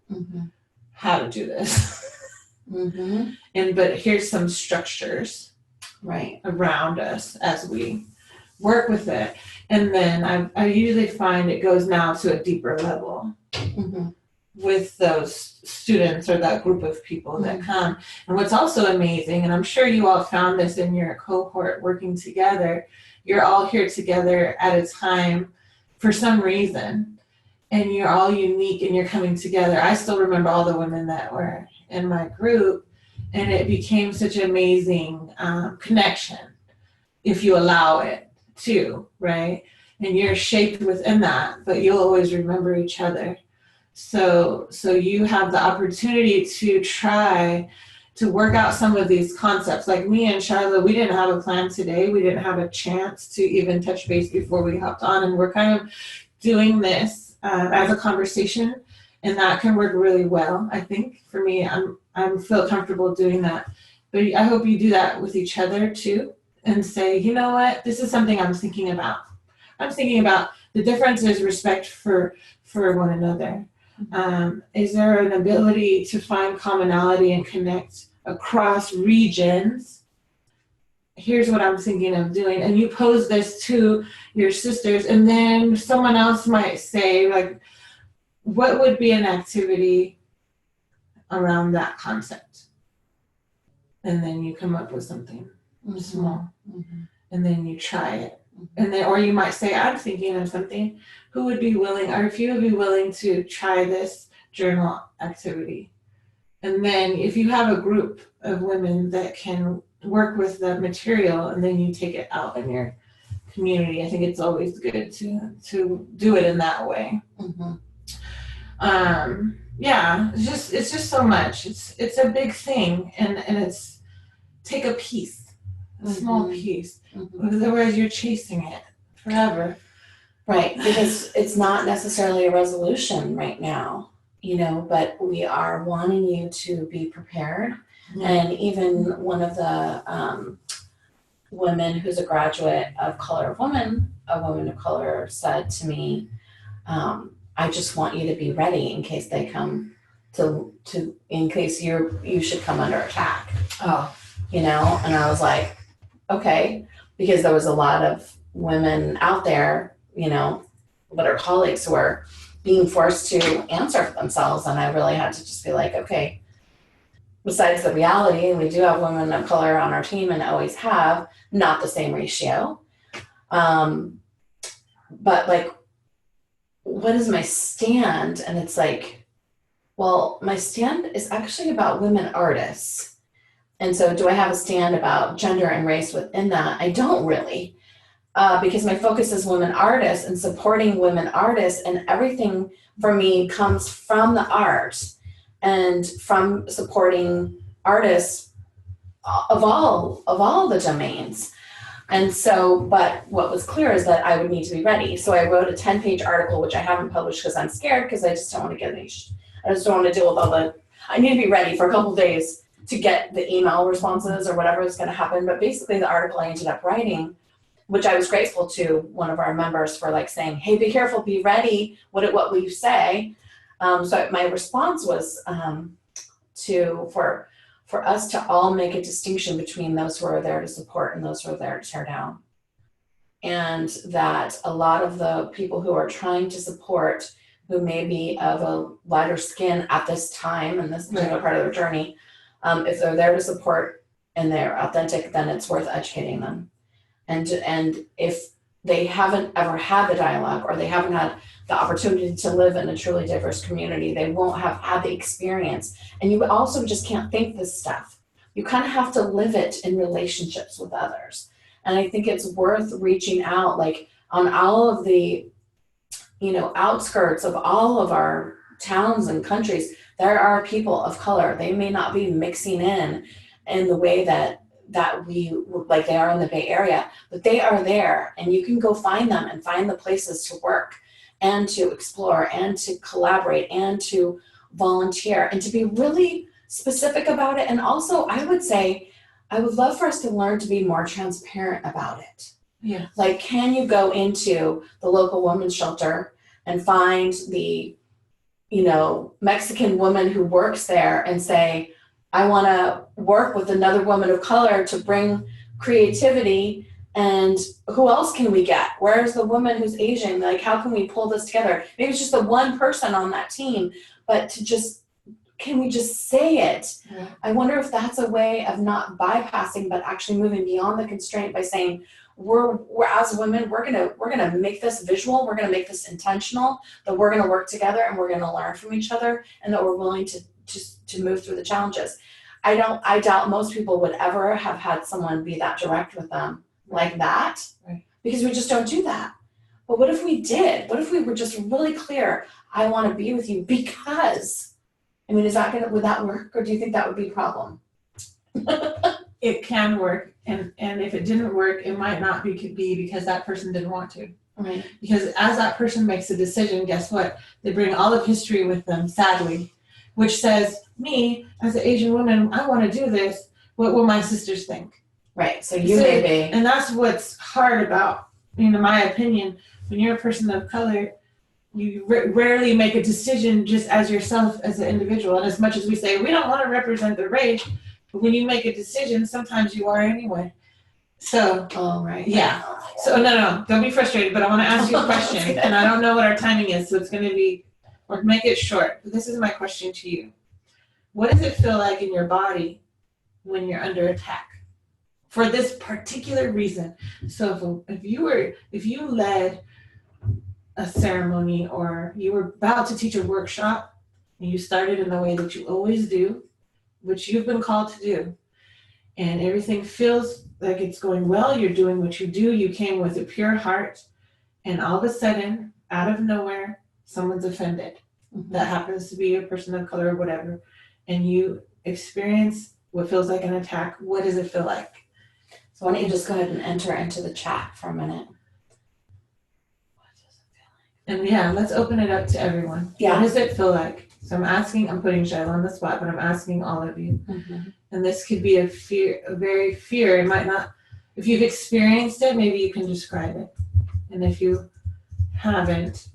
how to do this. But here's some structures around us as we work with it. And then I usually find it goes now to a deeper level with those students or that group of people that come. And what's also amazing, and I'm sure you all found this in your cohort working together, you're all here together at a time for some reason, and you're all unique and you're coming together. I still remember all the women that were in my group, and it became such an amazing connection, if you allow it to, right? And you're shaped within that, but you'll always remember each other. So you have the opportunity to try to work out some of these concepts. Like me and Shiloh, we didn't have a plan today. We didn't have a chance to even touch base before we hopped on. And we're kind of doing this as a conversation. And that can work really well, I think. For me, I feel comfortable doing that. But I hope you do that with each other too. And say, you know what, this is something I'm thinking about. I'm thinking about the difference is respect for one another. Is there an ability to find commonality and connect across regions? Here's what I'm thinking of doing. And you pose this to your sisters, and then someone else might say, like, what would be an activity around that concept? And then you come up with something small, and then you try it. And then, or you might say, I'm thinking of something. Who would be willing, or if you would be willing to try this journal activity? And then if you have a group of women that can work with the material, and then you take it out in your community, I think it's always good to do it in that way. Yeah, it's just so much. It's a big thing, and it's take a piece, a small piece. Otherwise, you're chasing it forever. Right, because it's not necessarily a resolution right now, but we are wanting you to be prepared. And even one of the women who's a graduate of Color of Women, a woman of color, said to me, I just want you to be ready in case they come in case you should come under attack. And I was like, okay, because there was a lot of women out there, but our colleagues were being forced to answer for themselves. And I really had to just be like, okay, besides the reality, and we do have women of color on our team and always have, not the same ratio. But like, what is my stand? And it's like, well, my stand is actually about women artists. And so do I have a stand about gender and race within that? I don't really. Because my focus is women artists and supporting women artists, and everything for me comes from the art and from supporting artists of all the domains. And so, but what was clear is that I would need to be ready. So I wrote a 10-page article, which I haven't published because I'm scared, because I just don't want to get I just don't want to deal with I need to be ready for a couple of days to get the email responses or whatever is going to happen. But basically the article I ended up writing, which I was grateful to one of our members for saying, hey, be careful, be ready, what we say. So my response was for us to all make a distinction between those who are there to support and those who are there to tear down. And that a lot of the people who are trying to support, who may be of a lighter skin at this time and this particular part of their journey, if they're there to support and they're authentic, then it's worth educating them. And if they haven't ever had the dialogue, or they haven't had the opportunity to live in a truly diverse community. They won't have had the experience. And you also just can't think this stuff. You kind of have to live it in relationships with others. And I think it's worth reaching out, like on all of the, outskirts of all of our towns and countries, there are people of color. They may not be mixing in the way that we, like they are in the Bay Area, but they are there, and you can go find them and find the places to work and to explore and to collaborate and to volunteer and to be really specific about it. And also, I would say, I would love for us to learn to be more transparent about it. Yeah. Like, can you go into the local women's shelter and find the, Mexican woman who works there and say, I want to work with another woman of color to bring creativity, and who else can we get? Where's the woman who's Asian? Like, how can we pull this together? Maybe it's just the one person on that team, but can we just say it? Yeah. I wonder if that's a way of not bypassing, but actually moving beyond the constraint by saying, we're as women, we're gonna make this visual, we're gonna make this intentional, that we're gonna work together and we're gonna learn from each other, and that we're willing to move through the challenges. I doubt most people would ever have had someone be that direct with them like that, right, because we just don't do that. But what if we did? What if we were just really clear? I want to be with you because, would that work, or do you think that would be a problem? It can work, and if it didn't work, it might not be because that person didn't want to. Right. Because as that person makes a decision, guess what? They bring all of history with them, sadly, which says, me, as an Asian woman, I want to do this. What will my sisters think? Right, so you may be. And that's what's hard about, my opinion, when you're a person of color, you rarely make a decision just as yourself as an individual. And as much as we say, we don't want to represent the race, but when you make a decision, sometimes you are anyway. So, oh, right. Yeah. So, no, don't be frustrated, but I want to ask you a question. And I don't know what our timing is, so it's going to be, or make it short. But this is my question to you. What does it feel like in your body when you're under attack? For this particular reason. So if you led a ceremony, or you were about to teach a workshop, and you started in the way that you always do, which you've been called to do, and everything feels like it's going well, you're doing what you do, you came with a pure heart, and all of a sudden, out of nowhere, someone's offended. Mm-hmm. That happens to be a person of color or whatever, and you experience what feels like an attack. What does it feel like? So why don't you just go ahead and enter into the chat for a minute. And yeah, let's open it up to everyone. Yeah. What does it feel like? So I'm putting Shiloh on the spot, but I'm asking all of you. Mm-hmm. And this could be a very fear. It might not, if you've experienced it, maybe you can describe it. And if you haven't,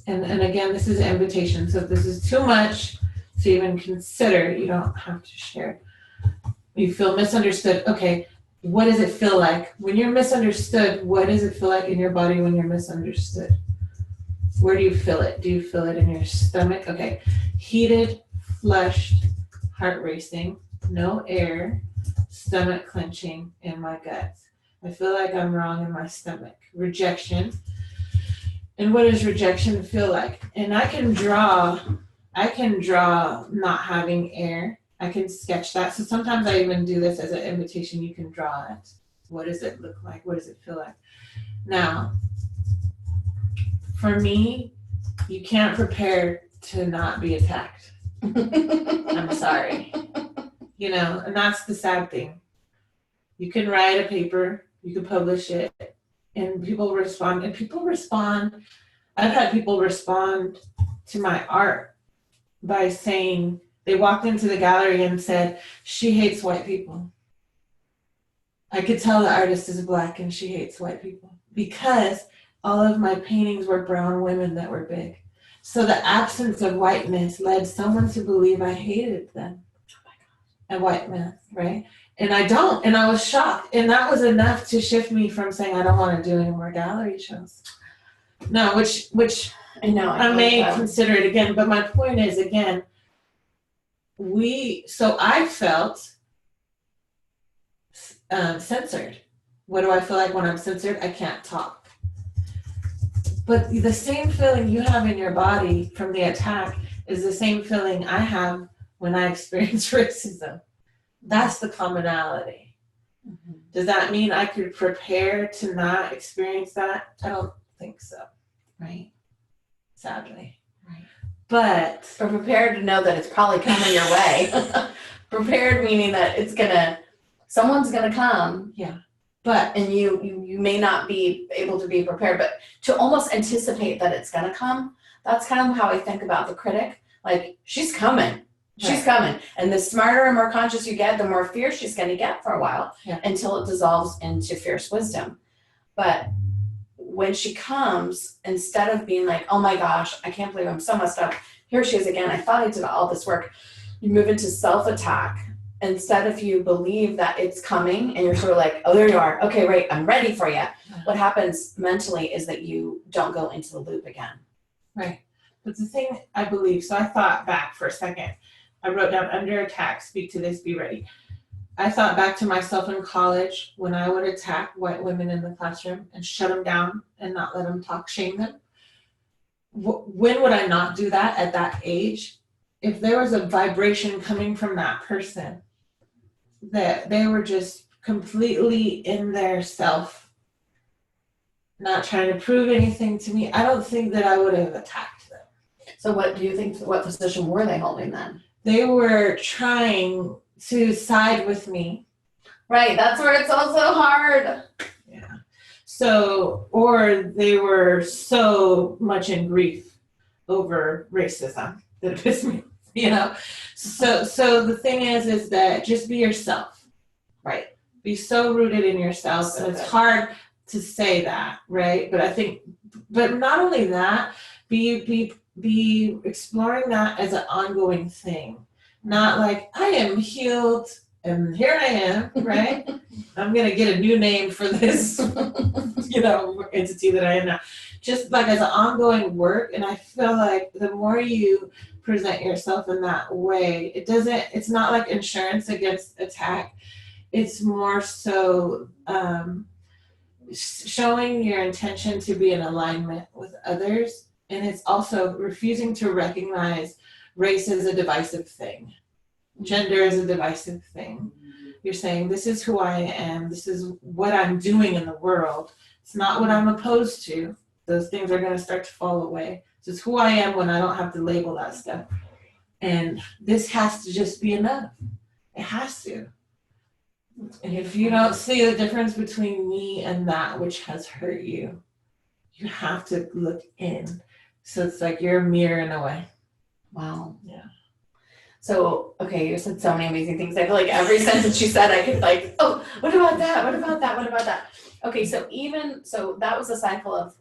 and again, this is an invitation. So if this is too much to even consider, you don't have to share. You feel misunderstood. Okay, what does it feel like? When you're misunderstood, what does it feel like in your body when you're misunderstood? Where do you feel it? Do you feel it in your stomach? Okay. Heated, flushed, heart racing, no air, stomach clenching in my guts. I feel like I'm wrong in my stomach. Rejection. And what does rejection feel like? And I can draw not having air. I can sketch that. So sometimes I even do this as an invitation. You can draw it. What does it look like? What does it feel like? Now, for me, you can't prepare to not be attacked. I'm sorry. And that's the sad thing. You can write a paper, you can publish it, and people respond. I've had people respond to my art by saying, they walked into the gallery and said, she hates white people. I could tell the artist is Black and she hates white people because all of my paintings were brown women that were big. So the absence of whiteness led someone to believe I hated them. A white man, right? And I don't, and I was shocked. And that was enough to shift me from saying I don't want to do any more gallery shows. No, which I know. I may consider it again, but my point is, again, I felt censored. What do I feel like when I'm censored? I can't talk. But the same feeling you have in your body from the attack is the same feeling I have when I experience racism. That's the commonality. Mhm. Does that mean I could prepare to not experience that? I don't think so, Right. sadly. Right. But Or prepared to know that it's probably coming your way. Prepared meaning that someone's gonna come. Yeah. But and you may not be able to be prepared, but to almost anticipate that it's gonna come, that's kind of how I think about the critic. Like, she's coming. She's coming. And the smarter and more conscious you get, the more fear she's gonna get for a while until it dissolves into fierce wisdom. But when she comes, instead of being like, oh my gosh, I can't believe I'm so messed up, here she is again, I thought I did all this work, you move into self-attack. Instead of you believe that it's coming and you're sort of like, oh, there you are. Okay, right, I'm ready for you. What happens mentally is that you don't go into the loop again. Right. But the thing I believe, so I thought back for a second. I wrote down under attack, speak to this, be ready. I thought back to myself in college when I would attack white women in the classroom and shut them down and not let them talk, shame them. When would I not do that at that age? If there was a vibration coming from that person, that they were just completely in their self, not trying to prove anything to me, I don't think that I would have attacked them. So what do you think, what position were they holding then? They were trying to side with me. Right, that's where it's also hard. Yeah. So, or they were so much in grief over racism that it pissed me, you know? So the thing is that just be yourself. Right. Be so rooted in yourself. So and it's hard to say that, right? But I think, but not only that, be exploring that as an ongoing thing. Not like, I am healed and here I am, right? I'm going to get a new name for this, entity that I am now. Just like as an ongoing work. And I feel like the more you present yourself in that way, it's not like insurance against attack. It's more so showing your intention to be in alignment with others. And it's also refusing to recognize race is a divisive thing. Gender is a divisive thing. You're saying, this is who I am. This is what I'm doing in the world. It's not what I'm opposed to. Those things are going to start to fall away. This is who I am when I don't have to label that stuff. And this has to just be enough. It has to. And if you don't see the difference between me and that which has hurt you, you have to look in. So it's like you're a mirror in a way. Wow. Yeah. So, okay, you said so many amazing things. I feel like every sentence you said, I could like, oh, what about that? What about that? What about that? Okay, so that was a cycle of,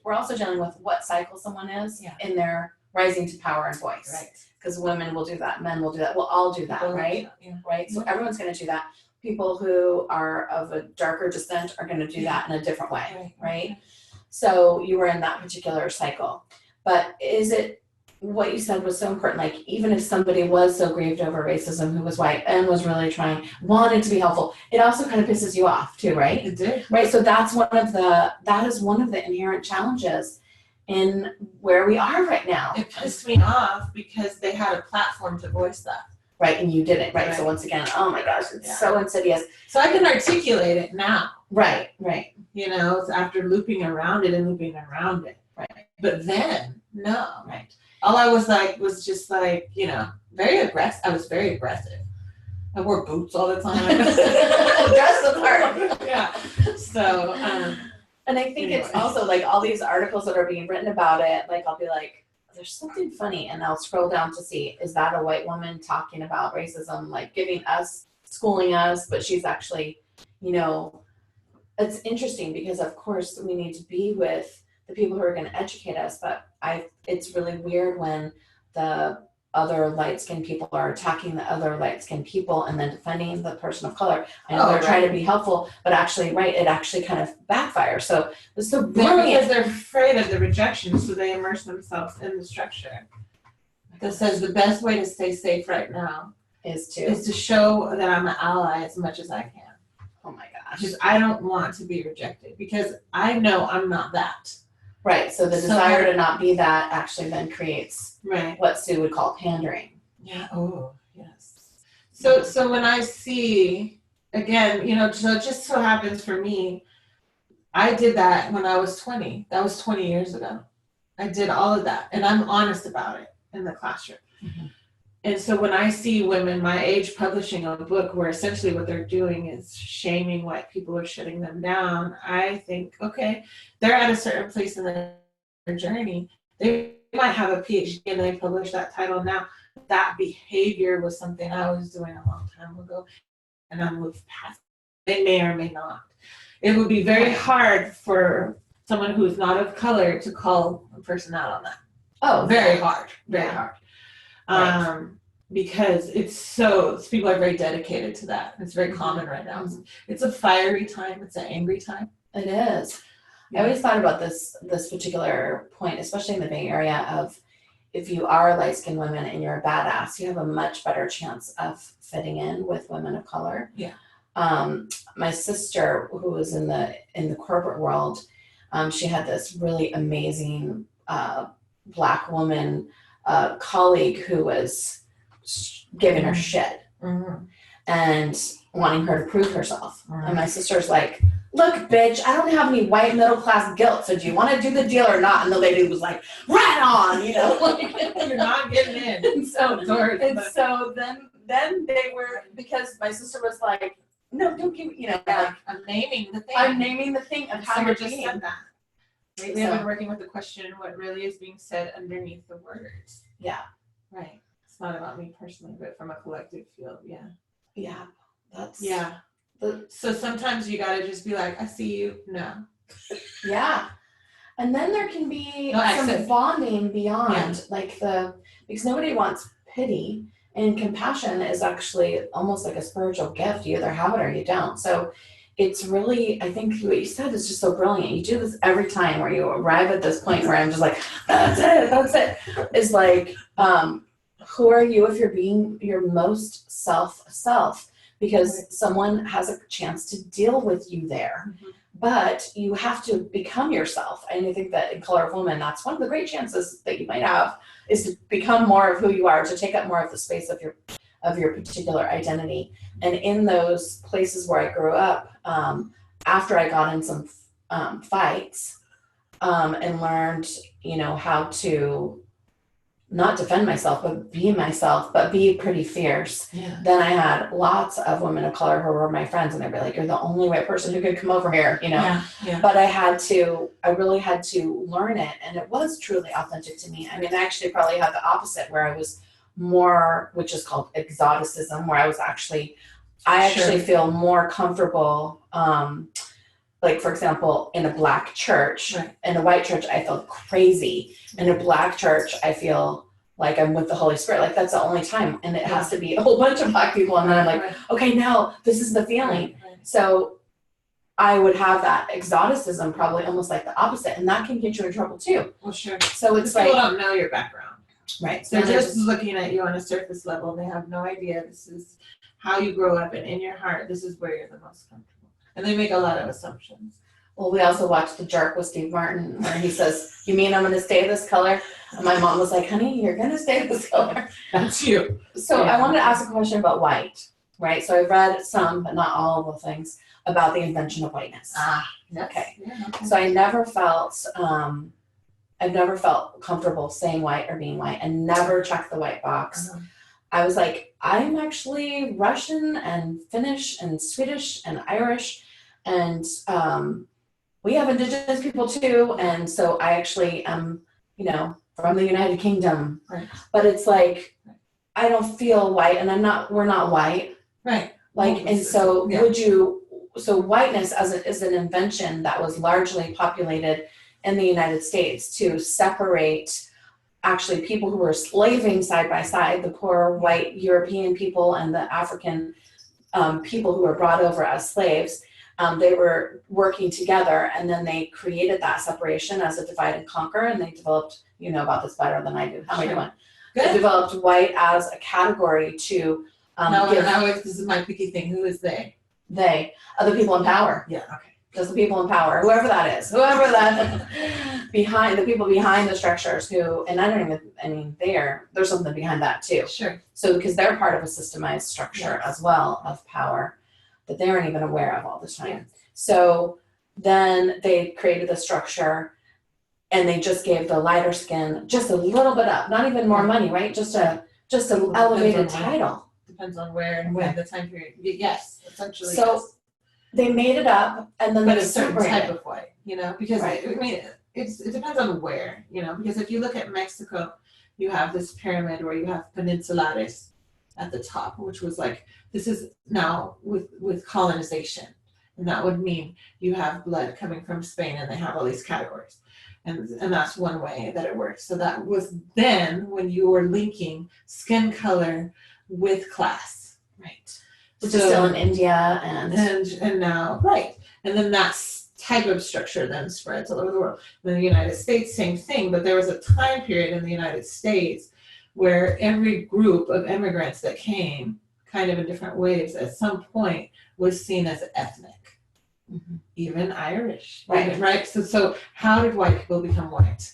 we're also dealing with what cycle someone is in their rising to power and voice. Right. Because women will do that, men will do that, we'll all do that, right? Yeah. Right? So everyone's gonna do that. People who are of a darker descent are gonna do that in a different way, right? So you were in that particular cycle. But what you said was so important, like even if somebody was so grieved over racism who was white and was really wanted to be helpful, it also kind of pisses you off too, right? It did. Right, so that is one of the inherent challenges in where we are right now. It pissed me off because they had a platform to voice that. Right, and you didn't, right? So once again, oh my gosh, it's so insidious. So I can articulate it now. Right. It's after looping around it. Right. But then, no. Right. All I was like, very aggressive. I was very aggressive. I wore boots all the time. Dress the part. Yeah. So, and I think it's also like all these articles that are being written about it, like I'll be like, there's something funny, and I'll scroll down to see, is that a white woman talking about racism, like schooling us, but she's actually, it's interesting because of course we need to be with the people who are going to educate us, but it's really weird when the other light-skinned people are attacking the other light-skinned people and then defending the person of color. I know they're trying to be helpful, but actually, it actually kind of backfires. So it's so brilliant. Because they're afraid of the rejection, so they immerse themselves in the structure. That says the best way to stay safe right now is to show that I'm an ally as much as I can. Oh my gosh. Because I don't want to be rejected because I know I'm not that. Right. So the desire to not be that actually then creates what Sue would call pandering. Yeah. Oh, yes. So when I see, again, you know, so it just so happens for me, I did that when I was 20. That was 20 years ago. I did all of that, and I'm honest about it in the classroom. Mm-hmm. And so when I see women my age publishing a book where essentially what they're doing is shaming white people or shutting them down, I think, okay, they're at a certain place in their journey. They might have a PhD and they publish that title now. That behavior was something I was doing a long time ago, and I moved past it. They may or may not. It would be very hard for someone who's not of color to call a person out on that. Oh, very hard. Because people are very dedicated to that. It's very common right now. It's a fiery time. It's an angry time. It is. I always thought about this particular point, especially in the Bay Area, of if you are light-skinned women and you're a badass, you have a much better chance of fitting in with women of color. Yeah. My sister, who was in the corporate world, she had this really amazing Black woman colleague who was giving her shit and wanting her to prove herself. And my sister's like, look, bitch, I don't have any white middle class guilt, so do you want to do the deal or not? And the lady was like, right on, you know, like, you're not getting in. And so then they were, because my sister was like, no, don't give, you know, like, I'm naming the thing of how you're just said that. Lately, I've been working with the question, what really is being said underneath the words. Yeah. Right. It's not about me personally, but from a collective field. Yeah. Yeah. So sometimes you gotta just be like, I see you. No. Yeah. And then there can be some bonding beyond, because nobody wants pity, and compassion is actually almost like a spiritual gift. You either have it or you don't. So it's really, I think what you said is just so brilliant. You do this every time where you arrive at this point where I'm just like, that's it. It's like, who are you if you're being your most self? Because someone has a chance to deal with you there. But you have to become yourself. And I think that in Color of Woman, that's one of the great chances that you might have, is to become more of who you are, to take up more of the space of your particular identity. And in those places where I grew up, after I got in some fights and learned, you know, how to not defend myself, but be myself, but be pretty fierce. Yeah. Then I had lots of women of color who were my friends, and they'd be like, you're the only white person who could come over here, you know? Yeah. But I really had to learn it, and it was truly authentic to me. I mean, I actually probably had the opposite, where I was more, which is called exoticism, where I actually feel more comfortable, like, for example, in a Black church. Right. In a white church, I feel crazy. In a Black church, I feel like I'm with the Holy Spirit. Like, that's the only time. And it has to be a whole bunch of Black people. And then I'm like, okay, now this is the feeling. Right. So I would have that exoticism, probably almost like the opposite. And that can get you in trouble too. Well, sure. So it's like, people don't know your background. Right. So they're just looking at you on a surface level. They have no idea this is how you grow up, and in your heart, this is where you're the most comfortable. And they make a lot of assumptions. Well, we also watched The Jerk with Steve Martin, where he says, you mean I'm going to stay this color? And my mom was like, honey, you're going to stay this color. That's you. So I wanted to ask a question about white, right? So I've read some, but not all of the things, about the invention of whiteness. Yes. Okay. Yeah, okay. So I've never felt comfortable saying white or being white, and never checked the white box. I was like, I'm actually Russian and Finnish and Swedish and Irish, and we have indigenous people too, and so I actually am, you know, from the United Kingdom. Right. But it's like, I don't feel white, and we're not white. Right. Like, and so so whiteness is an invention that was largely populated in the United States to separate actually people who were slaving side by side, the poor white European people and the African people who were brought over as slaves. They were working together, and then they created that separation as a divide and conquer, and they developed, you know about this better than I do. How am I doing? Good. They developed white as a category to now this is my picky thing. Who is they? They, other people in power. Yeah, okay. just the people in power, whoever that is, the people behind the structures who, and there's something behind that too. Sure. So because they're part of a systemized structure as well of power that they aren't even aware of all the time. Yes. So then they created the structure and they just gave the lighter skin just a little bit up, not even more money, right? Just an elevated title. Depends on where and when the time period. Yes, essentially. So yes. they made it up and then but they a certain separated type of way, because Right. I mean, it depends on where, because if you look at Mexico, you have this pyramid where you have peninsulares at the top, which was like, this is now with colonization. And that would mean you have blood coming from Spain and they have all these categories. And that's one way that it works. So that was then when you were linking skin color with class. Right. Which is still in India and now, right. And then that type of structure then spreads all over the world. In the United States, same thing, but there was a time period in the United States where every group of immigrants that came kind of in different waves at some point was seen as ethnic, even Irish, right? So how did white people become white?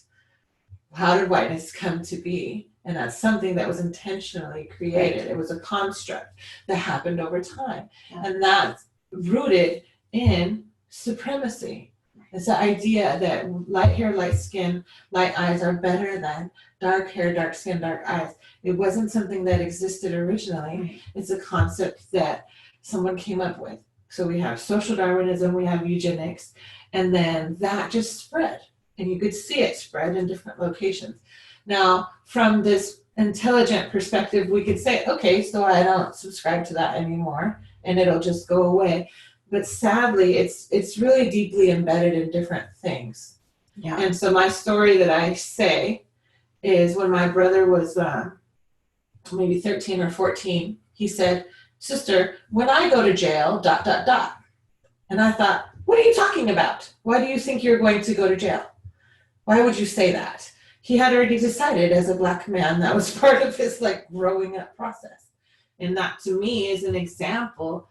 How did whiteness come to be? And that's something that was intentionally created. Right. It was a construct that happened over time. Yeah. And that's rooted in supremacy. It's the idea that light hair, light skin, light eyes are better than dark hair, dark skin, dark eyes. It wasn't something that existed originally. Right. It's a concept that someone came up with. So we have social Darwinism, we have eugenics, and then that just spread. And you could see it spread in different locations. Now, from this intelligent perspective, we could say, okay, so I don't subscribe to that anymore, and it'll just go away. But sadly, it's really deeply embedded in different things. Yeah. And so my story that I say is when my brother was maybe 13 or 14, he said, "Sister, when I go to jail, ... And I thought, what are you talking about? Why do you think you're going to go to jail? Why would you say that? He had already decided as a Black man that was part of his growing up process. And that to me is an example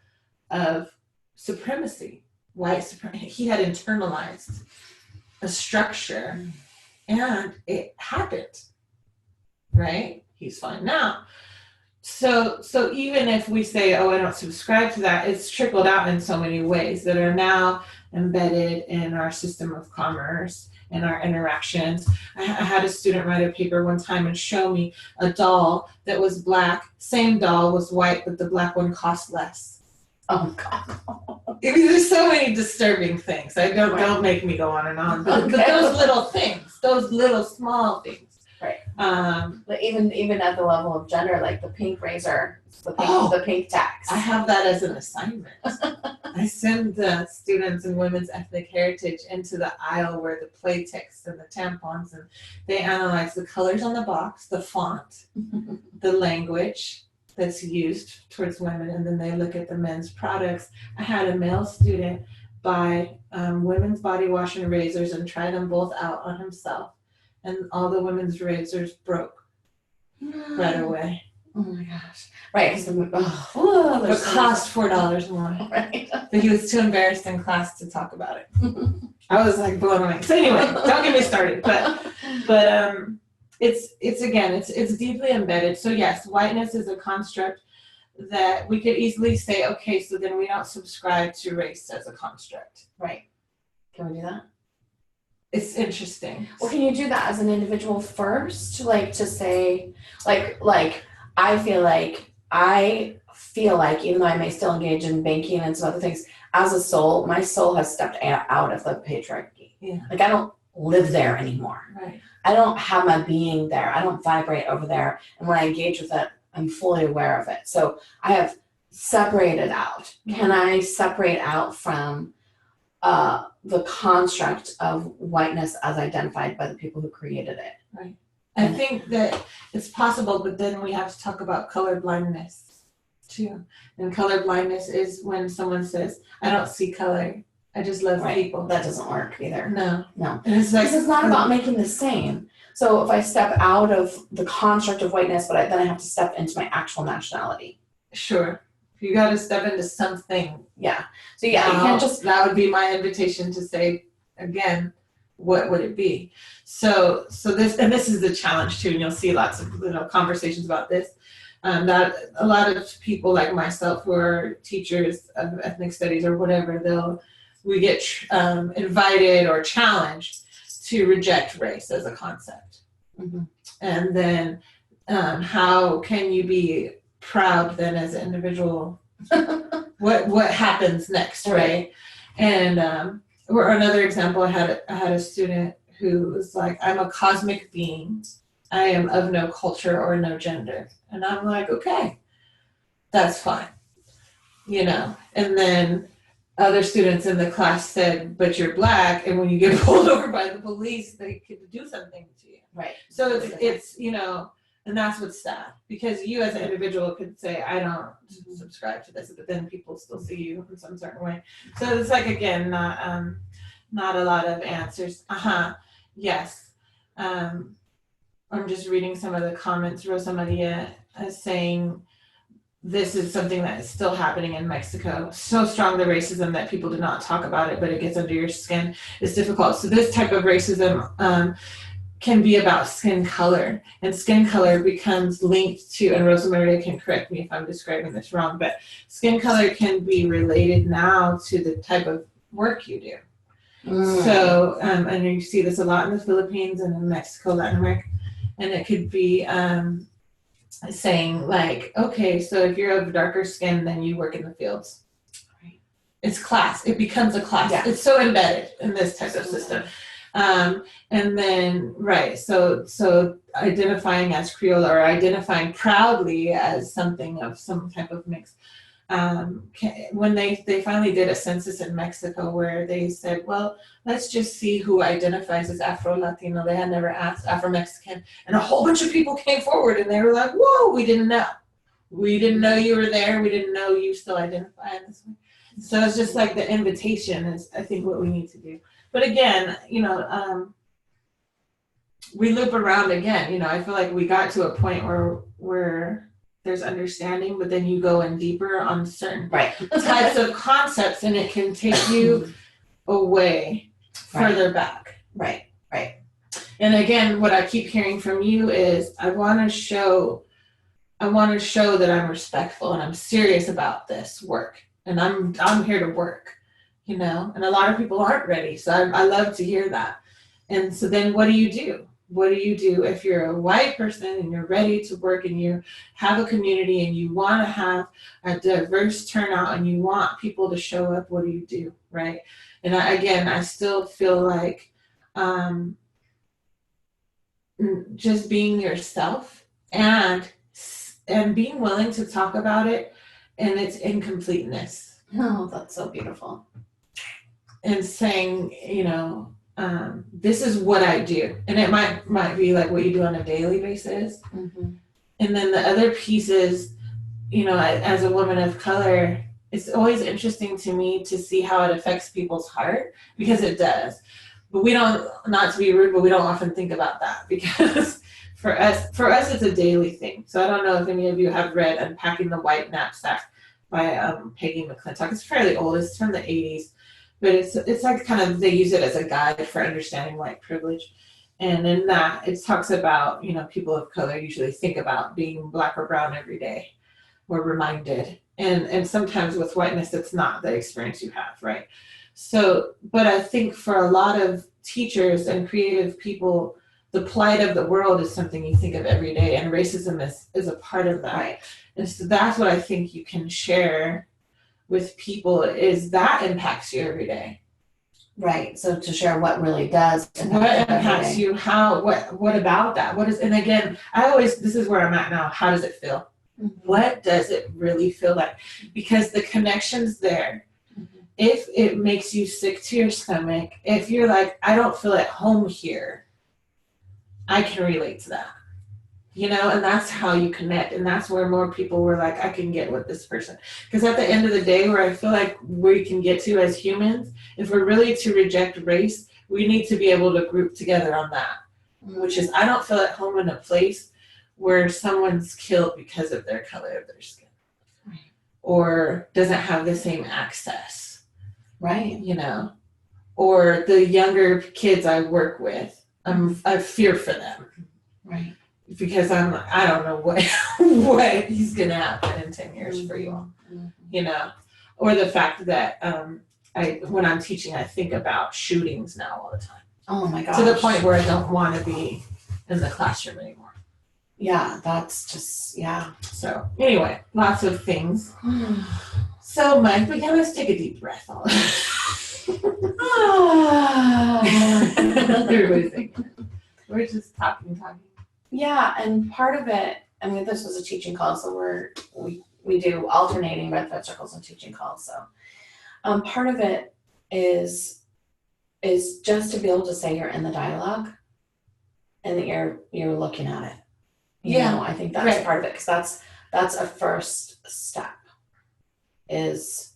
of supremacy, white supremacy. He had internalized a structure and it happened, right? He's fine now. So even if we say, oh, I don't subscribe to that, it's trickled out in so many ways that are now embedded in our system of commerce and our interactions. I had a student write a paper one time and show me a doll that was Black. Same doll was white, but the Black one cost less. Oh God! There's so many disturbing things. Don't make me go on and on. But those little things, those little small things. Right. But even at the level of gender, like the pink razor, the pink tax. I have that as an assignment. I send the students in women's ethnic heritage into the aisle where the play text and the tampons, and they analyze the colors on the box, the font, the language that's used towards women, and then they look at the men's products. I had a male student buy women's body wash and razors and try them both out on himself. And all the women's razors broke right away. Oh my gosh. Right. It cost $4 more. Right. But he was too embarrassed in class to talk about it. I was blown away. So anyway, don't get me started. But it's deeply embedded. So yes, whiteness is a construct that we could easily say, okay, so then we don't subscribe to race as a construct. Right. Can we do that? It's interesting. Well, can you do that as an individual first? To say, I feel like, even though I may still engage in banking and some other things, as a soul, my soul has stepped out of the patriarchy. Yeah. I don't live there anymore. Right. I don't have my being there. I don't vibrate over there. And when I engage with it, I'm fully aware of it. So I have separated out. Mm-hmm. Can I separate out from the construct of whiteness as identified by the people who created it? Right. I think that it's possible, but then we have to talk about color blindness too. And color blindness is when someone says, I don't see color, I just love people. That doesn't work either. No. And it's not about making the same. So if I step out of the construct of whiteness, but then I have to step into my actual nationality. Sure. You got to step into something. Yeah. So yeah, you can't just. That would be my invitation to say again, what would it be? So this is the challenge too, and you'll see lots of conversations about this. That a lot of people like myself who are teachers of ethnic studies or whatever, we get invited or challenged to reject race as a concept. Mm-hmm. And then how can you be proud then as an individual? what happens next, right? And or another example, I had a student who was like, I'm a cosmic being. I am of no culture or no gender. And I'm like, okay, that's fine. And then other students in the class said, but you're Black, and when you get pulled over by the police, they could do something to you. Right. So it's and that's what's sad, because you as an individual could say, I don't subscribe to this, but then people still see you in some certain way. So it's like, again, not a lot of answers. Yes. I'm just reading some of the comments. Rosa Maria is saying this is something that is still happening in Mexico. So strong, the racism, that people do not talk about it, but it gets under your skin. It's difficult. So this type of racism can be about skin color, and skin color becomes linked to, and Rosa Maria can correct me if I'm describing this wrong, but skin color can be related now to the type of work you do. So, and you see this a lot in the Philippines and in Mexico, Latin America. And it could be saying like, okay, so if you're of darker skin, then you work in the fields. Right. It's class. It becomes a class. Yeah. It's so embedded in this type of system. And then, right, so identifying as Creole or identifying proudly as something of some type of mix. When they finally did a census in Mexico where they said, well, let's just see who identifies as Afro-Latino. They had never asked Afro-Mexican, and a whole bunch of people came forward and they were like, whoa, we didn't know. We didn't know you were there. We didn't know you still identify in this way. So it's just like the invitation is, I think, what we need to do. But again, we loop around again. I feel like we got to a point where there's understanding, but then you go in deeper on certain types of concepts, and it can take you away further back. Right. And again, what I keep hearing from you is, I want to show that I'm respectful and I'm serious about this work, and I'm here to work, and a lot of people aren't ready. So I love to hear that. And so then what do you do? What do you do if you're a white person and you're ready to work and you have a community and you want to have a diverse turnout and you want people to show up? What do you do, right? And I still feel like just being yourself and being willing to talk about it and its incompleteness. Oh, that's so beautiful. And saying, this is what I do. And it might be like what you do on a daily basis. Mm-hmm. And then the other piece is, as a woman of color, it's always interesting to me to see how it affects people's heart, because it does. But we don't, not to be rude, but we don't often think about that, because for us, it's a daily thing. So I don't know if any of you have read Unpacking the White Knapsack by Peggy McClintock. It's fairly old. It's from the 80s. But it's like kind of, they use it as a guide for understanding white privilege. And in that, it talks about, people of color usually think about being Black or brown every day. We're reminded. And sometimes with whiteness, it's not the experience you have, right? So, but I think for a lot of teachers and creative people, the plight of the world is something you think of every day, and racism is a part of that. Right. And so that's what I think you can share with people, is that impacts you every day. Right. So to share what really does. What impacts you, what about that? And again, this is where I'm at now. How does it feel? Mm-hmm. What does it really feel like? Because the connection's there. Mm-hmm. If it makes you sick to your stomach, if you're like, I don't feel at home here, I can relate to that. And that's how you connect. And that's where more people were like, I can get with this person. Because at the end of the day, where I feel like we can get to as humans, if we're really to reject race, we need to be able to group together on that. Mm-hmm. Which is, I don't feel at home in a place where someone's killed because of their color of their skin. Right. or doesn't have the same access, Right. you know, or the younger kids I work with, I fear for them. Right. Because I don't know what what is gonna happen in 10 years for you all, you know, or the fact that when I'm teaching, I think about shootings now all the time. Oh my gosh. To the point where I don't want to be in the classroom anymore. Yeah, that's just, yeah. So anyway, lots of things. So Mike, we gotta take a deep breath. All Everybody's thinking. We're just talking. Yeah, and part of it, I mean, this was a teaching call, so we do alternating red thread circles and teaching calls. So part of it is just to be able to say you're in the dialogue and that you're looking at it. You know, I think that's part of it, because that's a first step, is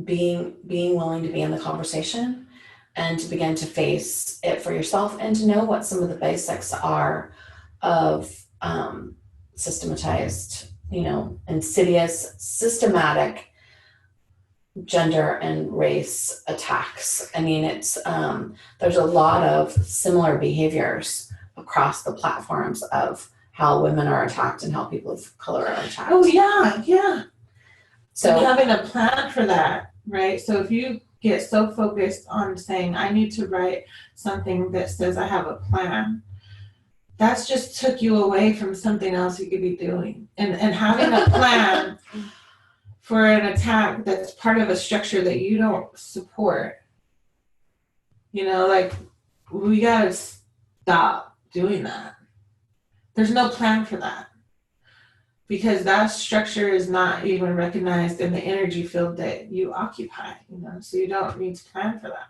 being willing to be in the conversation and to begin to face it for yourself, and to know what some of the basics are of systematized, you know, insidious, systematic gender and race attacks. I mean, it's there's a lot of similar behaviors across the platforms of how women are attacked and how people of color are attacked. Oh yeah. So and having a plan for that, right? So if you get so focused on saying, I need to write something that says I have a plan, that's just took you away from something else you could be doing. And having a plan for an attack that's part of a structure that you don't support, you know, like, we gotta stop doing that. There's no plan for that, because that structure is not even recognized in the energy field that you occupy, you know, so you don't need to plan for that.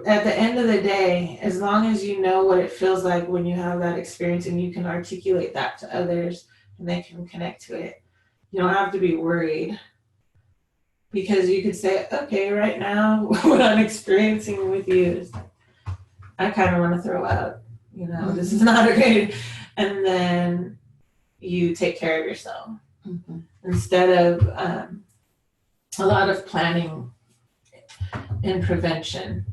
At the end of the day, as long as you know what it feels like when you have that experience and you can articulate that to others and they can connect to it, you don't have to be worried, because you could say, okay, right now what I'm experiencing with you is I kind of want to throw up, you know, this is not okay. And then you take care of yourself instead of a lot of planning and prevention.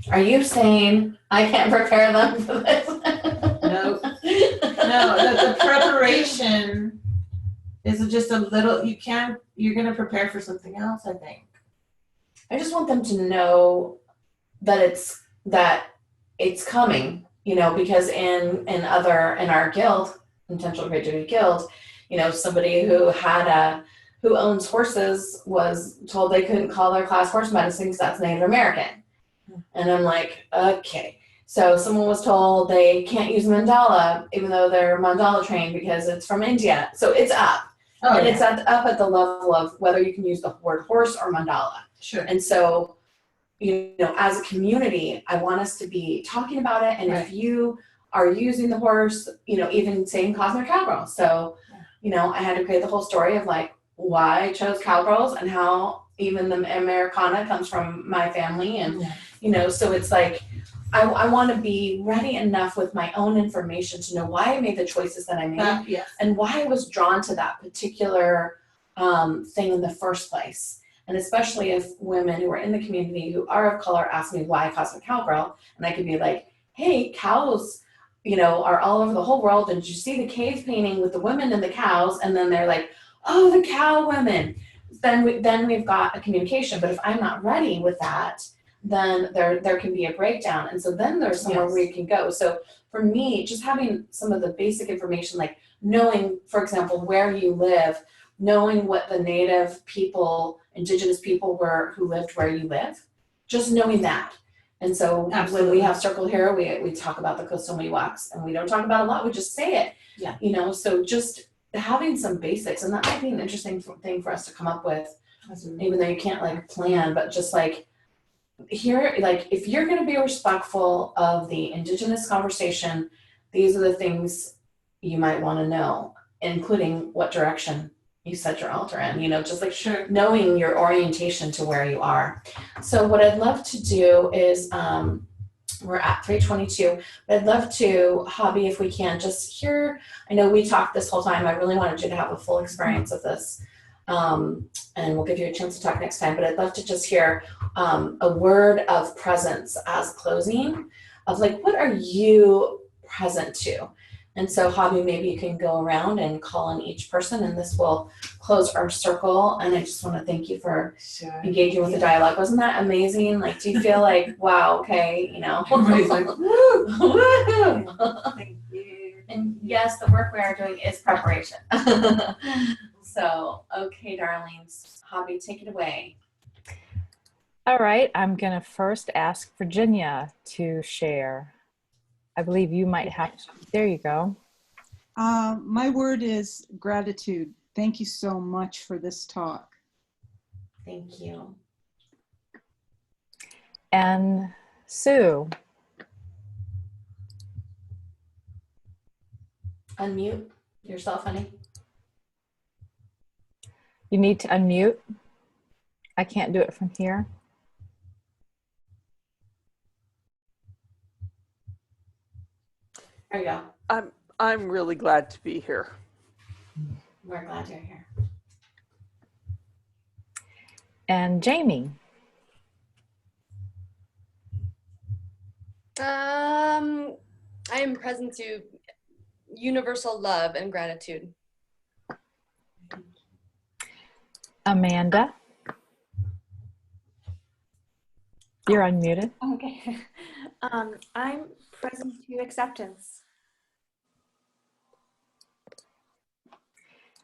are you saying I can't prepare them for this? No, the preparation is just a little, you're going to prepare for something else, I think. I just want them to know that it's coming, you know, because in our guild, Intentional Creativity Guild, you know, somebody who owns horses was told they couldn't call their class horse medicine because that's Native American. And I'm like, okay. So someone was told they can't use mandala, even though they're mandala trained, because it's from India. So it's up. It's up at the level of whether you can use the word horse or mandala. Sure. And so, you know, as a community, I want us to be talking about it. And if you are using the horse, you know, even saying cosmic cowgirl. So, you know, I had to create the whole story of like why I chose cowgirls and how even the Americana comes from my family. And, you know, so it's like, I want to be ready enough with my own information to know why I made the choices that I made and why I was drawn to that particular thing in the first place. And especially if women who are in the community who are of color ask me why Cosmic Cowgirl, and I could be like, hey, cows, you know, are all over the whole world. And did you see the cave painting with the women and the cows? And then they're like, oh, the cow women. Then we've got a communication. But if I'm not ready with that, then there can be a breakdown. And so then there's somewhere where you can go. So for me, just having some of the basic information, like knowing, for example, where you live, knowing what the native people, indigenous people were who lived where you live, just knowing that. And so when we have Circle here, we talk about the coastal Miwoks, and we don't talk about a lot, we just say it. Yeah. You know, so just having some basics, and that might be an interesting thing for us to come up with, even though you can't like plan, but just like here, like if you're going to be respectful of the indigenous conversation, these are the things you might want to know, including what direction you set your altar in, you know, just like knowing your orientation to where you are. So what I'd love to do is We're at 3:22. But I'd love to, Hobby, if we can, just hear. I know we talked this whole time. I really wanted you to have a full experience of this. And we'll give you a chance to talk next time. But I'd love to just hear a word of presence as closing of like, what are you present to? And so, Hobby, maybe you can go around and call on each person, and this will close our circle. And I just want to thank you for engaging with the dialogue. Wasn't that amazing? Like, do you feel like, wow, okay, you know? Everybody's like, woo, woo. Thank you. And yes, the work we are doing is preparation. So, okay, darlings, Hobby, take it away. All right, I'm going to first ask Virginia to share. I believe you might have, there you go. My word is gratitude. Thank you so much for this talk. Thank you. And Sue. Unmute yourself, honey. You need to unmute. I can't do it from here. There you go. I'm really glad to be here. We're glad you're here. And Jamie. I am present to universal love and gratitude. Amanda. You're unmuted. Okay. I'm present to acceptance.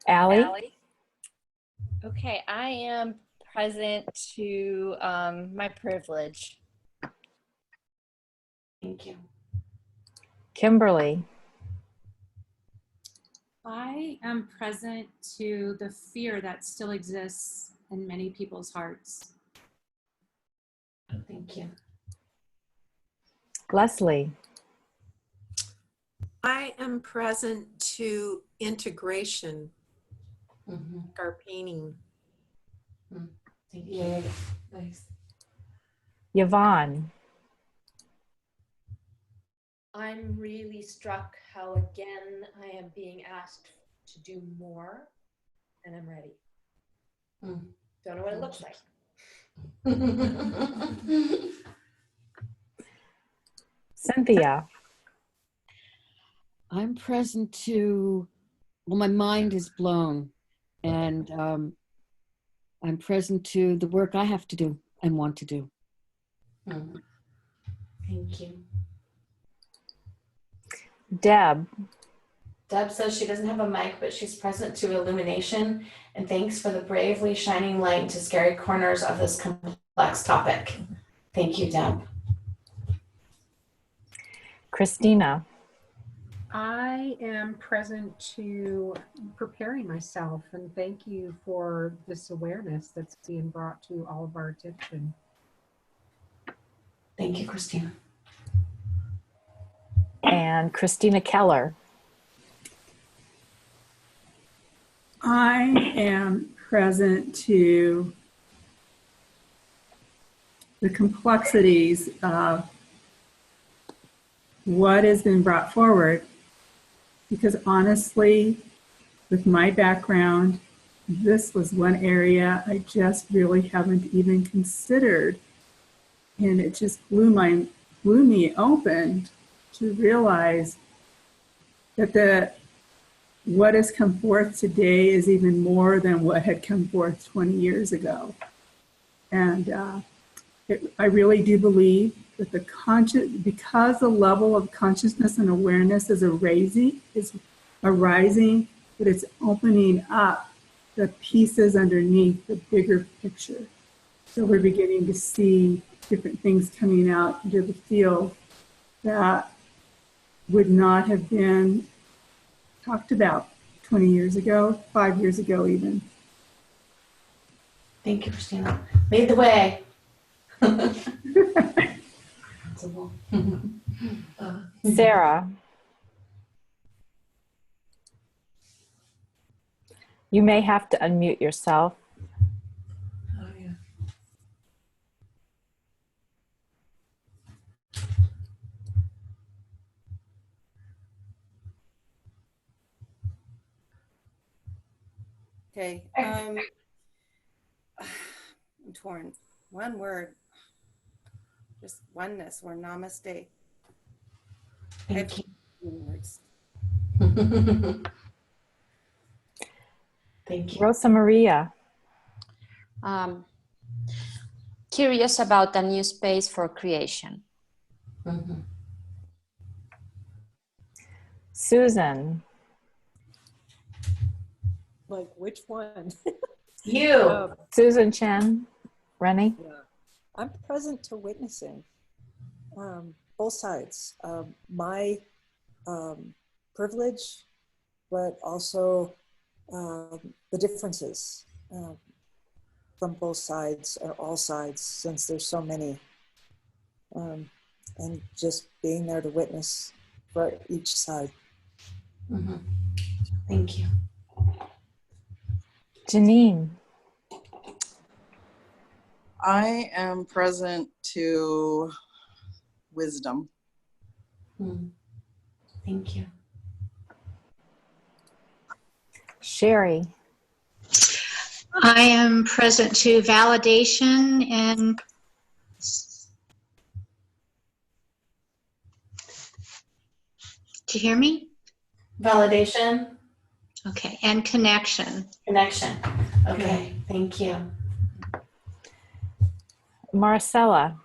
Allie. Okay, I am present to my privilege. Thank you. Kimberly. I am present to the fear that still exists in many people's hearts. Thank you. Leslie. I am present to integration, our painting. Thank you. Nice. Yvonne. I'm really struck how again I am being asked to do more, and I'm ready. Don't know what it looks like. Cynthia. I'm present to, well, my mind is blown, and I'm present to the work I have to do and want to do. Thank you. Deb. Deb says she doesn't have a mic, but she's present to illumination, and thanks for the bravely shining light into scary corners of this complex topic. Thank you, Deb. Christina. I am present to preparing myself, and thank you for this awareness that's being brought to all of our attention. Thank you, Christina. And Christina Keller. I am present to the complexities of what has been brought forward, because honestly, with my background, this was one area I just really haven't even considered, and it just blew me open to realize that what has come forth today is even more than what had come forth 20 years ago. And I really do believe that because the level of consciousness and awareness is arising, that it's opening up the pieces underneath the bigger picture. So we're beginning to see different things coming out into the field that would not have been talked about 20 years ago, 5 years ago even. Thank you, Christina. Made the way. Sarah. You may have to unmute yourself. Oh, yeah. Okay. I'm torn. One word. Just oneness or namaste. Thank you. Words. Thank you. Rosa Maria. Curious about a new space for creation. Susan. Like which one? You. Susan Chen. Rennie. Yeah. I'm present to witnessing both sides. My privilege, but also the differences from both sides or all sides, since there's so many. And just being there to witness for each side. Thank you. Janine. I am present to wisdom. Thank you. Sherry. I am present to validation and do you hear me? Validation. Okay, and connection. Connection. Okay, thank you. Marcella.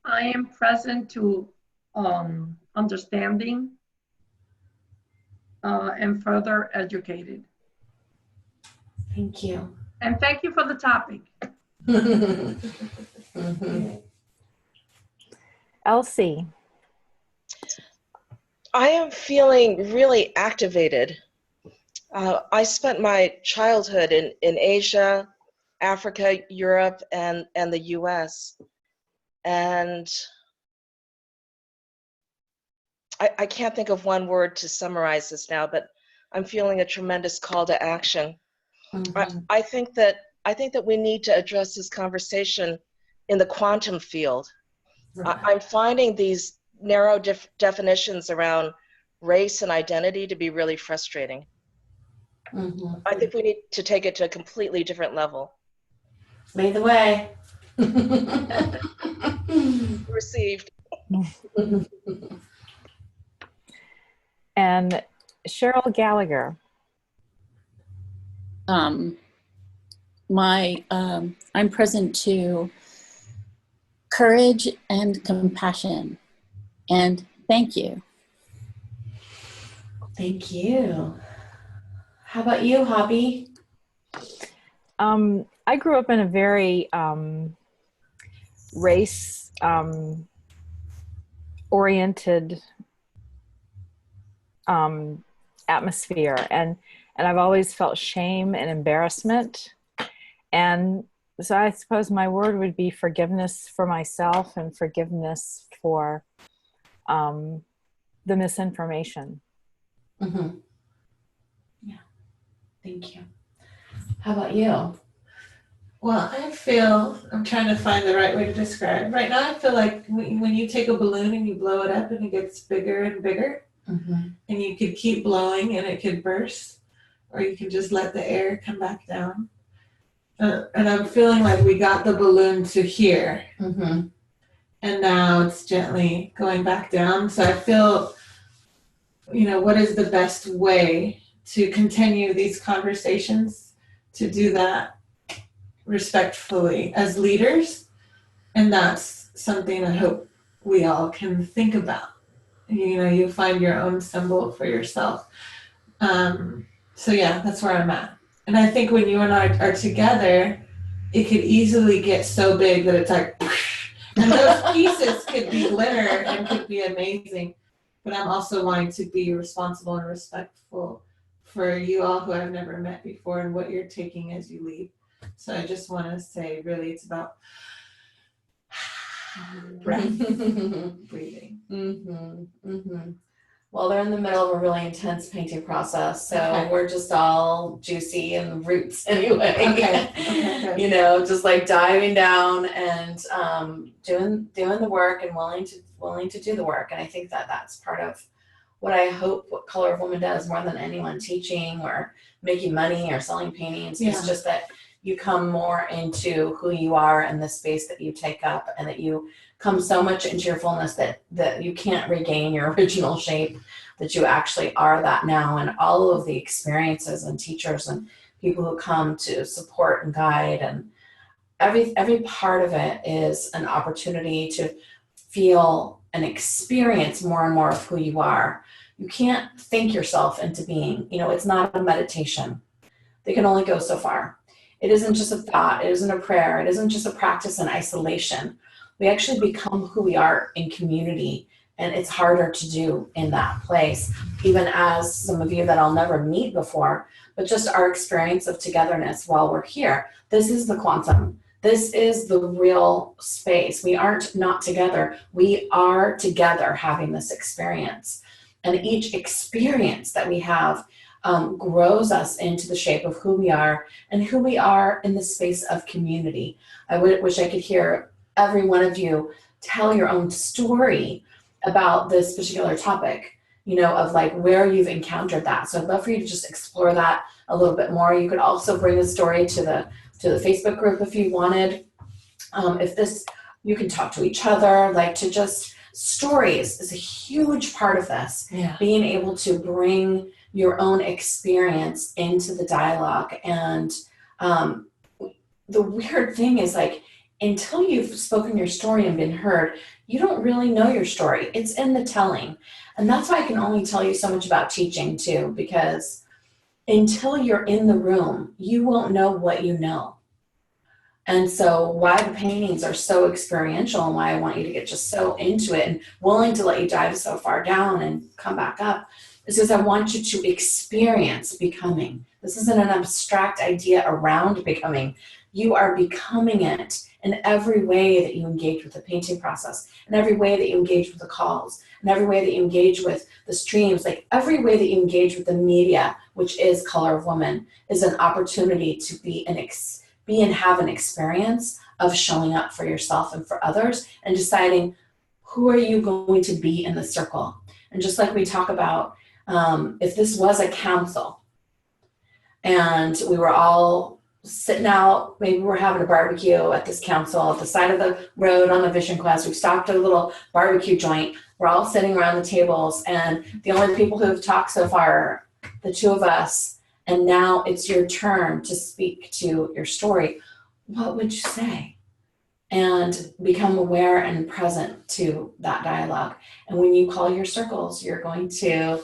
I am present to understanding and further educated. Thank you. And thank you for the topic. Elsie. I am feeling really activated. I spent my childhood in Asia, Africa, Europe, and the US. And I can't think of one word to summarize this now, but I'm feeling a tremendous call to action. I think that we need to address this conversation in the quantum field. I'm finding these narrow definitions around race and identity to be really frustrating. I think we need to take it to a completely different level. Lead the way. Received. And Cheryl Gallagher. I'm present to courage and compassion. And thank you. Thank you. How about you, Hobby? I grew up in a very race oriented atmosphere, and I've always felt shame and embarrassment. And so I suppose my word would be forgiveness for myself and forgiveness for the misinformation. Yeah, thank you. How about you? Well, I'm trying to find the right way to describe. Right now, I feel like when you take a balloon and you blow it up and it gets bigger and bigger, and you could keep blowing and it could burst, or you can just let the air come back down. And I'm feeling like we got the balloon to here, and now it's gently going back down. So I feel, what is the best way to continue these conversations, to do that respectfully as leaders? And that's something I hope we all can think about. You find your own symbol for yourself. So yeah, that's where I'm at. And I think when you and I are together, it could easily get so big that it's like, and those pieces could be glitter and could be amazing. But I'm also wanting to be responsible and respectful for you all who I've never met before and what you're taking as you lead. So I just want to say, really, it's about breath, breathing. Well, they're in the middle of a really intense painting process, so Okay. we're just all juicy in the roots anyway. Okay. Just like diving down and doing the work and willing to do the work. And I think that that's part of what I hope what Color of Woman does more than anyone teaching or making money or selling paintings. Yeah. It's just that you come more into who you are and the space that you take up, and that you come so much into your fullness that you can't regain your original shape, that you actually are that now. And all of the experiences and teachers and people who come to support and guide, and every part of it is an opportunity to feel and experience more and more of who you are. You can't think yourself into being, it's not a meditation. They can only go so far. It isn't just a thought, it isn't a prayer, it isn't just a practice in isolation. We actually become who we are in community, and it's harder to do in that place, even as some of you that I'll never meet before, but just our experience of togetherness while we're here. This is the quantum. This is the real space. We aren't not together. We are together having this experience. And each experience that we have grows us into the shape of who we are and who we are in the space of community. I wish I could hear every one of you tell your own story about this particular topic, of like where you've encountered that. So I'd love for you to just explore that a little bit more. You could also bring a story to the Facebook group if you wanted. You can talk to each other, stories is a huge part of this. Yeah. Being able to bring your own experience into the dialogue. And the weird thing is, until you've spoken your story and been heard, you don't really know your story. It's in the telling. And that's why I can only tell you so much about teaching too, because until you're in the room, you won't know what you know. And so why the paintings are so experiential, and why I want you to get just so into it and willing to let you dive so far down and come back up, is because I want you to experience becoming. This isn't an abstract idea around becoming. You are becoming it in every way that you engage with the painting process, in every way that you engage with the calls, in every way that you engage with the streams, every way that you engage with the media, which is Color of Woman, is an opportunity to be and have an experience of showing up for yourself and for others, and deciding who are you going to be in the circle. And just like we talk about, if this was a council and we were all sitting out, maybe we're having a barbecue at this council at the side of the road on the Vision Quest, we've stopped at a little barbecue joint, we're all sitting around the tables, and the only people who have talked so far are the two of us, and now it's your turn to speak to your story. What would you say? And become aware and present to that dialogue. And when you call your circles, you're going to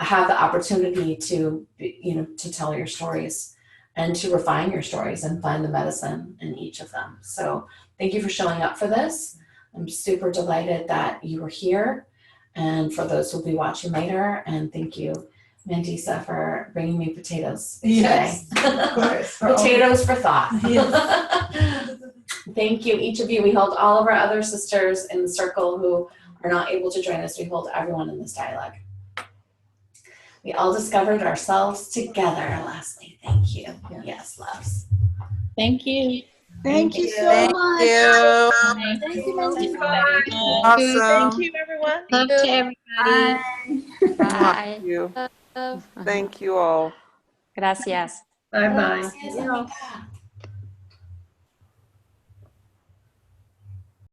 have the opportunity to, to tell your stories and to refine your stories and find the medicine in each of them. So thank you for showing up for this. I'm super delighted that you were here, and for those who'll be watching later. And thank you, Mandisa, for bringing me potatoes today. Yes, of course. Potatoes for thought. Yes. Thank you, each of you. We hold all of our other sisters in the circle who are not able to join us. We hold everyone in this dialogue. We all discovered ourselves together. Lastly, thank you. Yes, loves. Thank you. Thank you so Thank much. you. Thank you, Awesome. Thank you, everyone. Love to everybody. Bye. Thank you. Love. Thank you all. Gracias. Bye-bye. Gracias, amiga.